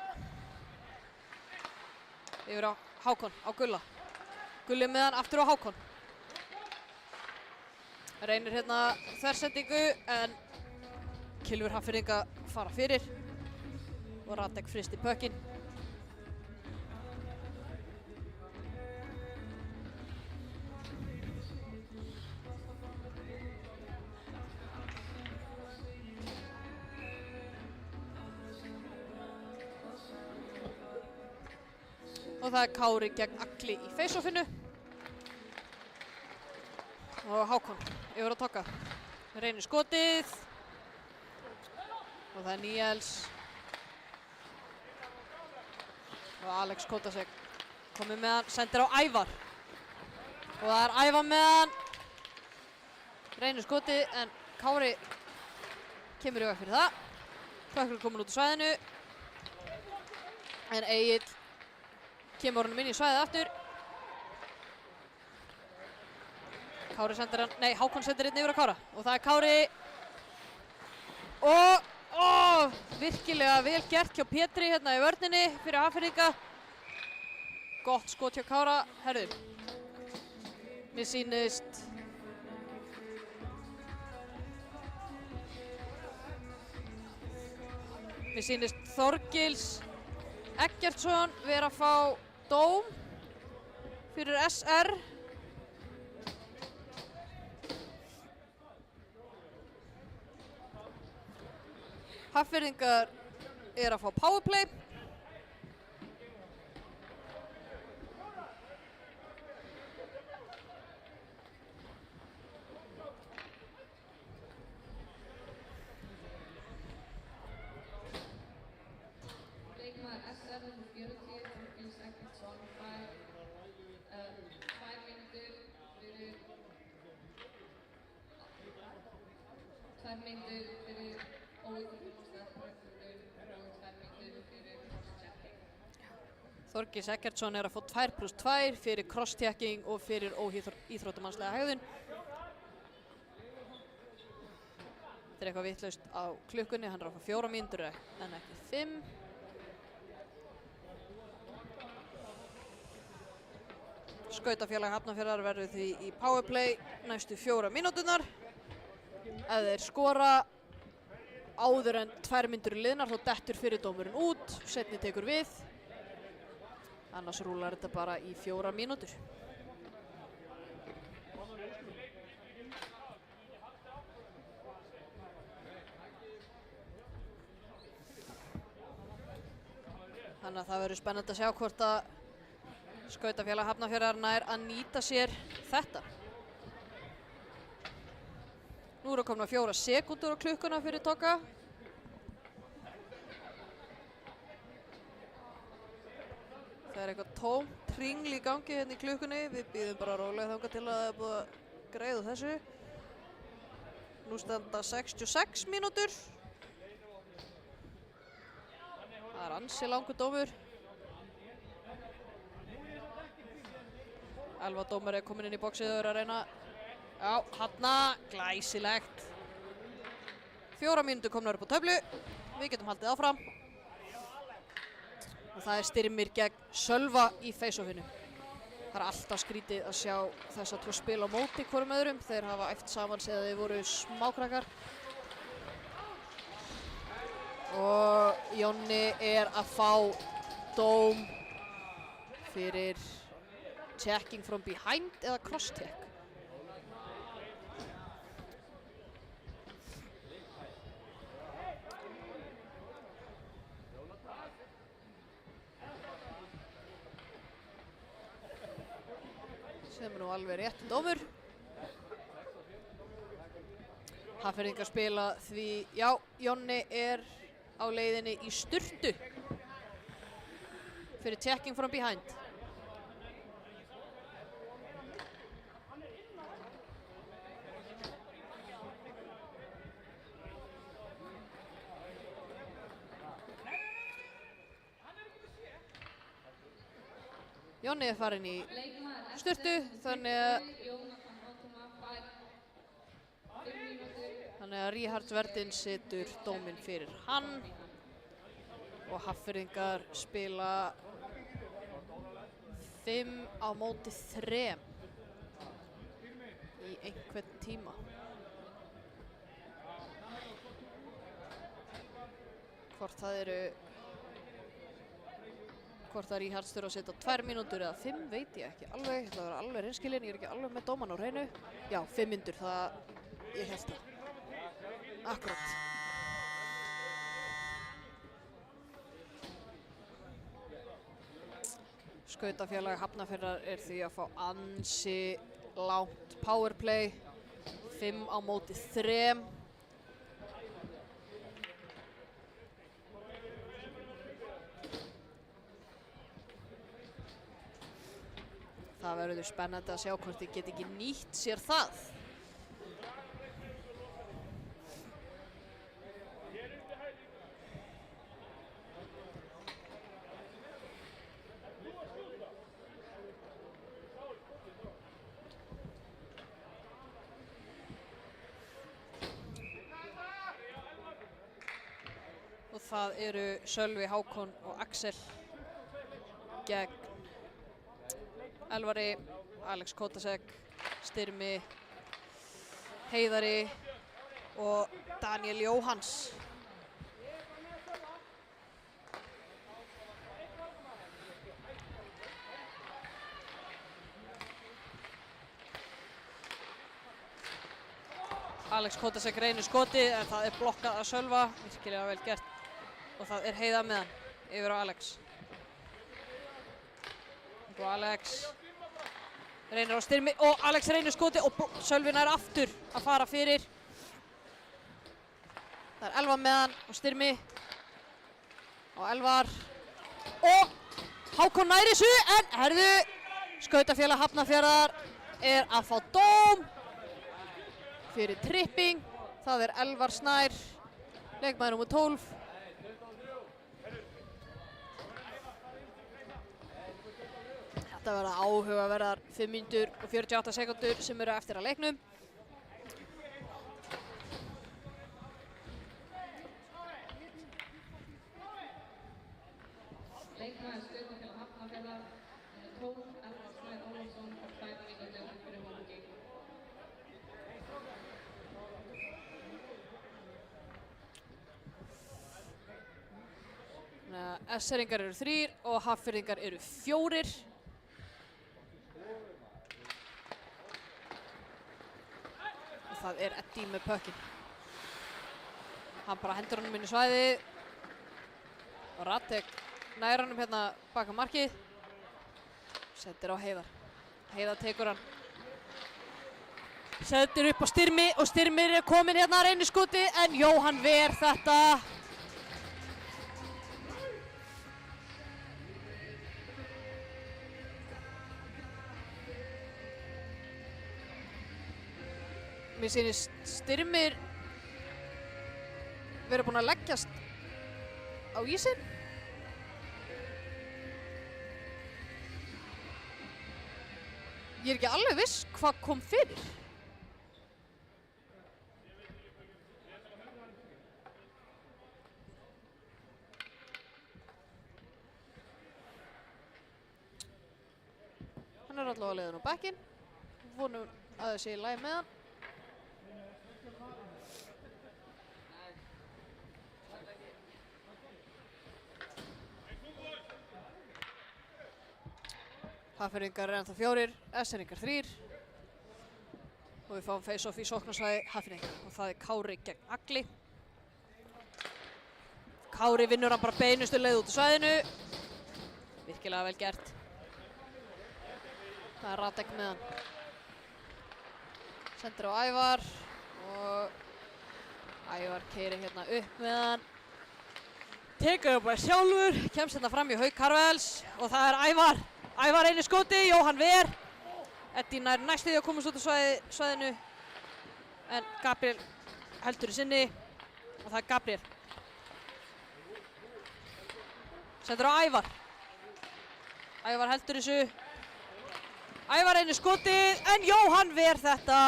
Yfir á Hákon, á Gulla. Gulli með hann aftur á Hákon. Reynir hérna þversendingu en Kylfur Hafnfirðinga fara fyrir og Radek fristir pökkinn. Og það Kári gegn Agli í face-offinu. Og Hákon yfir að tokka. Reynir skotið. Og það Níels. Og Alex Kotasek komið með hann, sendir á Ævar. Og það Ævar með hann. Reynir skotið en Kári kemur í veg fyrir það. Klökkur komin út á svæðinu. En Egill kemur honum inn í svæðið aftur. Kári sendir hann, nei, Hákon sendir hérna yfir á Kára. Og það Kári. Og virkilega vel gert hjá Pétri hérna í vörninni fyrir Hafnfirðinga. Gott skot hjá Kára. Herðu, mér sýnist Þorgils Eggertsson vera að fá dóm fyrir SR. Hafnfirðingar að fá powerplay. Leikmaður SR nummer 40, Þorgils Eggertsson, 2 mínútur fyrir óíþróttamannslega og 2 mínútur fyrir crosschecking. Þorgils Eggertsson að fá 2+2 fyrir crosschecking og fyrir óíþróttamannslega hegðun. Þetta eitthvað vitlaust á klukkunni, hann að fá 4 mínútur en ekki 5. Skautafélag Hafnarfjarðar verður því í powerplay næstu 4 mínúturnar. Ef þeir skora áður en 2 mínútur liðnar þá dettur fyrirdómurinn út, seinni tekur við. Annars rúlar þetta bara í 4 mínútur. Þannig að það verður spennandi að sjá hvort að Skautafélag Hafnarfjarðar nær að nýta sér þetta. Nú eru komna 4 sekúndur á klukkuna fyrir Tokka. Það er eitthvað tómt hringl í gangi hérna í klukkunni. Við bíðum bara rólega þangað til að það er búið að greiða úr þessu. Nú standa 66 mínútur. Það er ansi langur dómur. Elva dómari komin inn í boxið og að reyna. Já, hanna, glæsilegt. 4 mínútur komnar upp á töflu. Við getum haldið áfram. Og það er Styrmir gegn Sölva í face-offinu. Það er alltaf skrítið að sjá þessa 2 spila á móti hvorum öðrum. Þeir hafa æft saman þegar þeir voru smákrakkar. Og Jonni að fá dóm fyrir checking from behind eða cross-check. Sem er nú alveg rétt dómur. Hafnfirðingar spila því, já, Jonni á leiðinni í sturtu fyrir checking from behind. Jonni er farin í Leikmaður sturtu, SC þannig að Jónatan Ótoma fær 5 mínútur. Þannig að Ríhards Verdin setur dóminn fyrir hann og Hafnfirðingar spila 5 á móti 3 í einhvern tíma. Hvort það Ríhards þurfa að setja 2 mínútur eða 5 veit ég ekki alveg. Það var alveg reynskilin, ég er ekki alveg með dómann á hreinu. Já, 5 mínútur, ég held það. Akkurat. Skautafélag Hafnarfjarðar er því að fá ansi langt powerplay. 5 á móti 3. Það verður spennandi að sjá hvort þið get ekki nýtt sér það. Og það eru Sölvi, Hákon og Axel gegn Elvari, Alex Kotasek, Styrmi, Heiðari og Daniel Jóhanns. Alex Kotasek reynir skotið en það er blokkað að Sölva, virkilega vel gert. Og það er Heiða með hann yfir á Alex. Og Alex reynir á Styrmi og Alex reynir skoti og Sölvi nær aftur að fara fyrir. Það er Elvar með hann og Styrmi og Elvar og Hákon nær þessu en herðu, Skautafélag Hafnarfjarðar er að fá dóm fyrir tripping. Það er Elvar Snær, leikmaður númer 12. Þetta verða áhugaverðar 5 mínútur og 48 sekúndur sem eru eftir að leiknum. Leikmaður Skautafélag Hafnarfjarðar númer 12, Elvar Snær Ólafsson og 2 mínútur fyrir hópki. S-eringar eru 3 og Hafnfirðingar eru 4. Og það er Eddie með pökkinn. Hann bara hendur honum inn í svæðið og Radek nær honum hérna baka markið. Sendir á Heiðar. Heiðar tekur hann. Sendir upp á Styrmi og Styrmir er kominn hérna að reyna skoti en Jóhann ver þetta. Mér sýnist Styrmir vera búinn að leggjast á ísinn. Ég er ekki alveg viss hvað kom fyrir. Hann er allavega á leiðinu á bekkinn. Vonum að það sé í lagi með hann. Hafnfirðingar er ennþá 4, S-eringar 3 og við fáum face-off í sóknarsvæði Hafnfirðingar og það er Kári gegn Agli. Kári vinnur hann bara beinustu leið út úr svæðinu. Virkilega vel gert. Það er Radek með hann. Sendir á Ævar og Ævar keyrir hérna upp með hann. Tekur upp bara sjálfur, kemst hérna fram í haug Karvels og það er Ævar. Ævar reynir skoti, Jóhann ver. Eddie nær næstu því að komast út á svæðinu. En Gabriel heldur í sinni og það er Gabriel. Sendur á Ævar. Ævar heldur þessu. Ævar reynir skotið, en Jóhann ver þetta.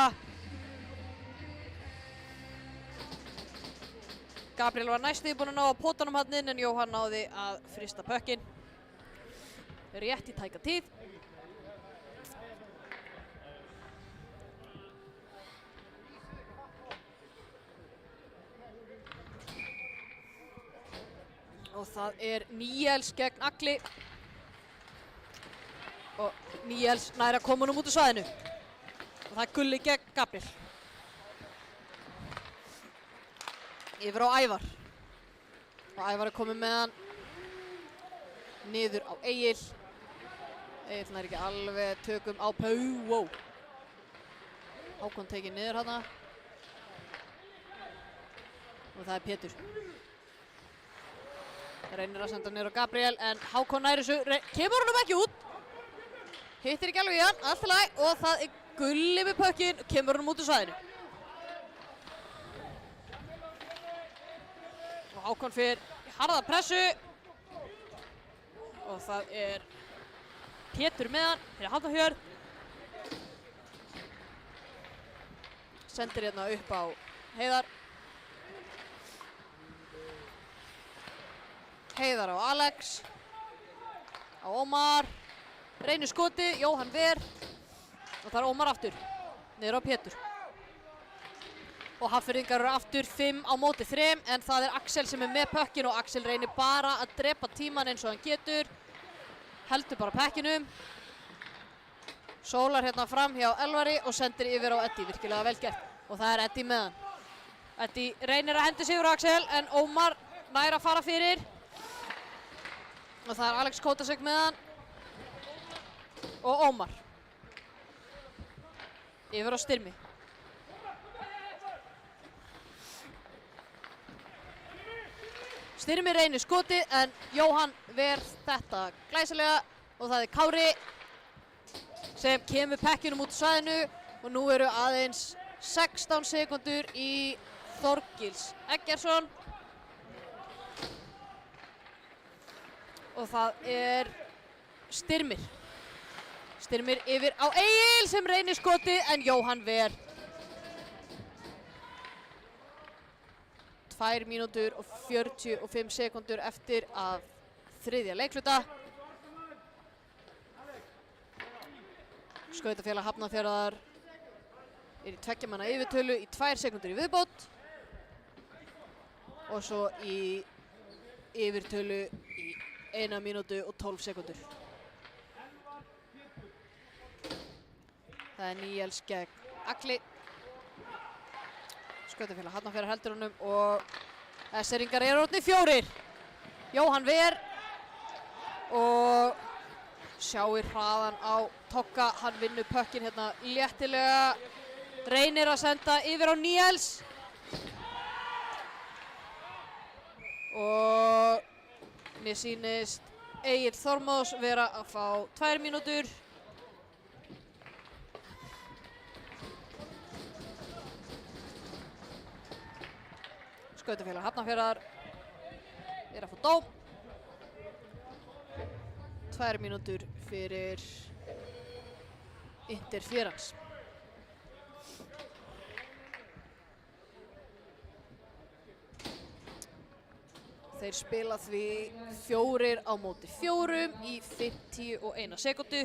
Gabriel var næstum búinn að ná að potanum hann inn, en Jóhann náði að frysta pökkinn. Rétt í tæka tíð. Og það Níels gegn Agli. Og Níels nær að koma honum út úr svæðinu. Og það Gulli gegn Gabriel. Yfir á Ævar. Og Ævar komið með hann niður á Egil. Egil nær ekki alveg tökum á Pau. Wow. Hákon tekið niður hana. Og það Pétur. Reynir að senda niður á Gabriel, en Hákon nær þessu, kemur honum ekki út. Hittir ekki alveg í hann, allt í lagi, og það Gulli með pökkinn, kemur honum út úr svæðinu. Og Hákon fyrir harða pressu. Og það Pétur með hann, fyrir Hafnarfjörð. Sendir hérna upp á Heiðar. Heiðar á Alex, á Ómar, reynir skoti, Jóhann ver, og það Ómar aftur, niður á Pétur. Og Hafnfirðingar eru aftur 5 á móti 3, en það Axel sem með pökkinn, og Axel reynir bara að drepa tíman eins og hann getur. Heldur bara pekkinum. Sólar hérna fram hjá Elvari og sendir yfir á Eddi, virkilega vel gert. Og það Eddi með hann. Eddi reynir að hendi sig yfir á Axel, en Ómar nær að fara fyrir. Og það Alex Kótasek með hann. Og Ómar. Yfir á Styrmi. Styrmi reynir skotið, en Jóhann ver þetta glæsilega. Og það Kári sem kemur pekkinum út úr svæðinu. Og nú eru aðeins 16 sekúndur í Þorgils Eggertsson. Og það Styrmir. Styrmir yfir á Egil sem reynir skotið, en Jóhann ver. 2 mínútur og 45 sekúndur eftir af þriðja leikluta. Skautafélag Hafnarfjarðar í 2 manna yfirtölu í 2 sekúndur í viðbót. Og svo í yfirtölu í 1 mínútu og 12 sekúndur. Það Níels gegn Agli. Skautafélag Hafnarfjarðar heldur honum, og S-eringar eru orðnir 4. Jóhann ver, og sjáir hraðan á Togga. Hann vinnur pökkinn hérna léttilega. Reynir að senda yfir á Níels. Og mér sýnist Egill Þormóðs vera að fá 2 mínútur. Skautafélag Hafnarfjarðar að fá dóm. 2 mínútur fyrir interference. Þeir spila því 4 á móti 4 í 51 sekúndu.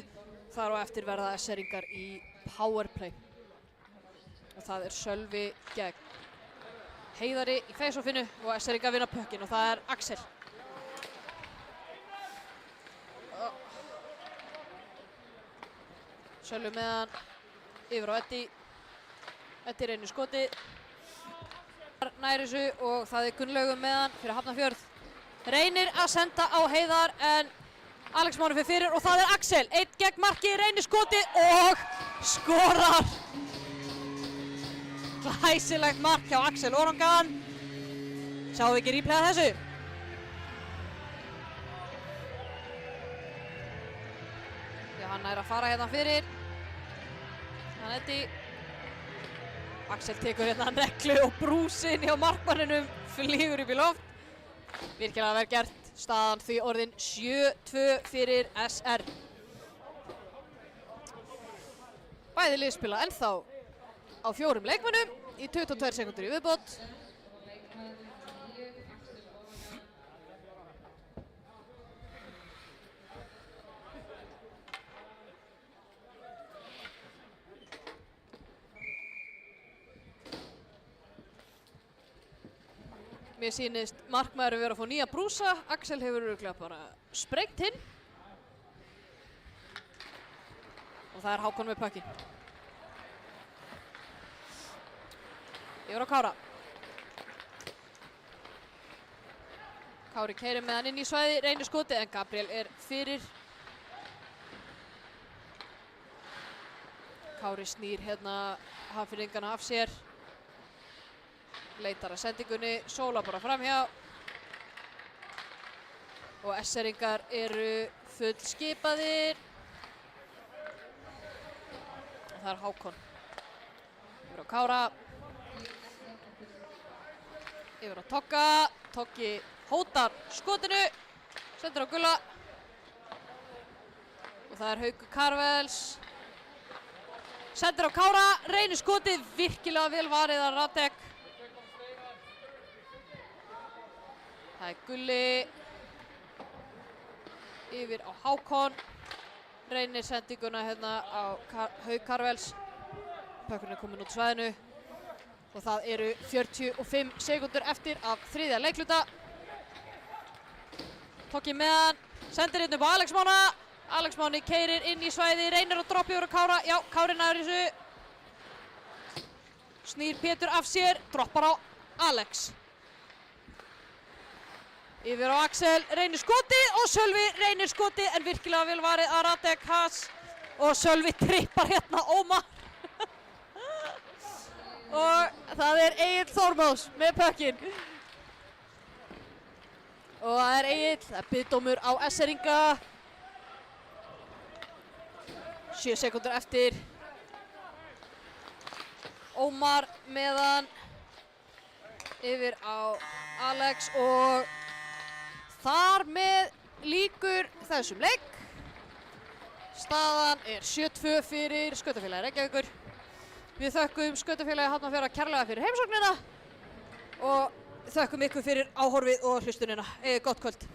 Þar á eftir verða S-eringar í powerplay. Og það Sölvi gegn Heiðari í face-offinu, og S-eringar vinna pökkinn, og það Axel. Sölvi með hann yfir á Eddi. Eddi reynir skotið. Nær þessu, og það Gunnlaugur með hann fyrir Hafnarfjörð. Reynir að senda á Heiðar, en Alex Máni fyrir, og það Axel. 1 gegn marki, reynir skotið og skorar. Glæsilegt mark hjá Axel Orangan. Sjáum við ekki replayað þessu? Já, hann nær að fara hérna fyrir. Hann Eddi. Axel tekur hérna neglu, og brúsinn hjá markmanninum flýgur upp í loft. Virkilega vel gert. Staðan því orðin 7-2 fyrir SR. Bæði lið spila ennþá á 4 leikmönnum í 22 sekúndur í viðbót. Mér sýnist markmaður vera að fá nýja brúsa. Axel hefur örugglega bara sprengt hinn. Og það er Hákon með puckinn. Yfir á Kára. Kári keyrir með hann inn í svæði, reynir skotið en Gabriel er fyrir. Kári snýr hérna Hafnfirðingana af sér. Leitar að sendingunni, Sóla bara framhjá. Og SR-ingar eru fullskipaðir. Það er Hákon. Yfir á Kára. Yfir á Togga. Toggi hótar skotinu. Sendur á Gulla. Og það er Haukur Karvels. Sendur á Kára. Reynir skotið. Virkilega vel varið af Radek. Það er Gulli. Yfir á Hákon. Reynir sendinguna hérna á Hauk Karvels. Pökkurinn er komin út svæðinu. Og það eru 45 sekúndur eftir af 3. leikluta. Toggi með hann. Sendir hérna upp á Alex Mána. Alex Máni keyrir inn í svæði. Reynir að droppa yfir á Kára. Já, Kári nær þessu. Snýr Pétur af sér. Droppar á Alex. Yfir á Axel, reynir skotið og Sölvi reynir skotið en virkilega vel varið að Radek Haas og Sölvi trippar hérna Ómar. Og það er Egill Þormóðs með puckinn. Og það er Egill, það er biðdómur á SR-inga. 7 sekúndur eftir. Ómar með hann yfir á Alex og þar með lýkur þessum leik. Staðan er 7-2 fyrir Skautafélagi Reykjavíkur. Við þökkum Skautafélagi Hafnarfjarðar kærlega fyrir heimsóknina og þökkum ykkur fyrir áhorfið og hlustunina. Gott kvöld.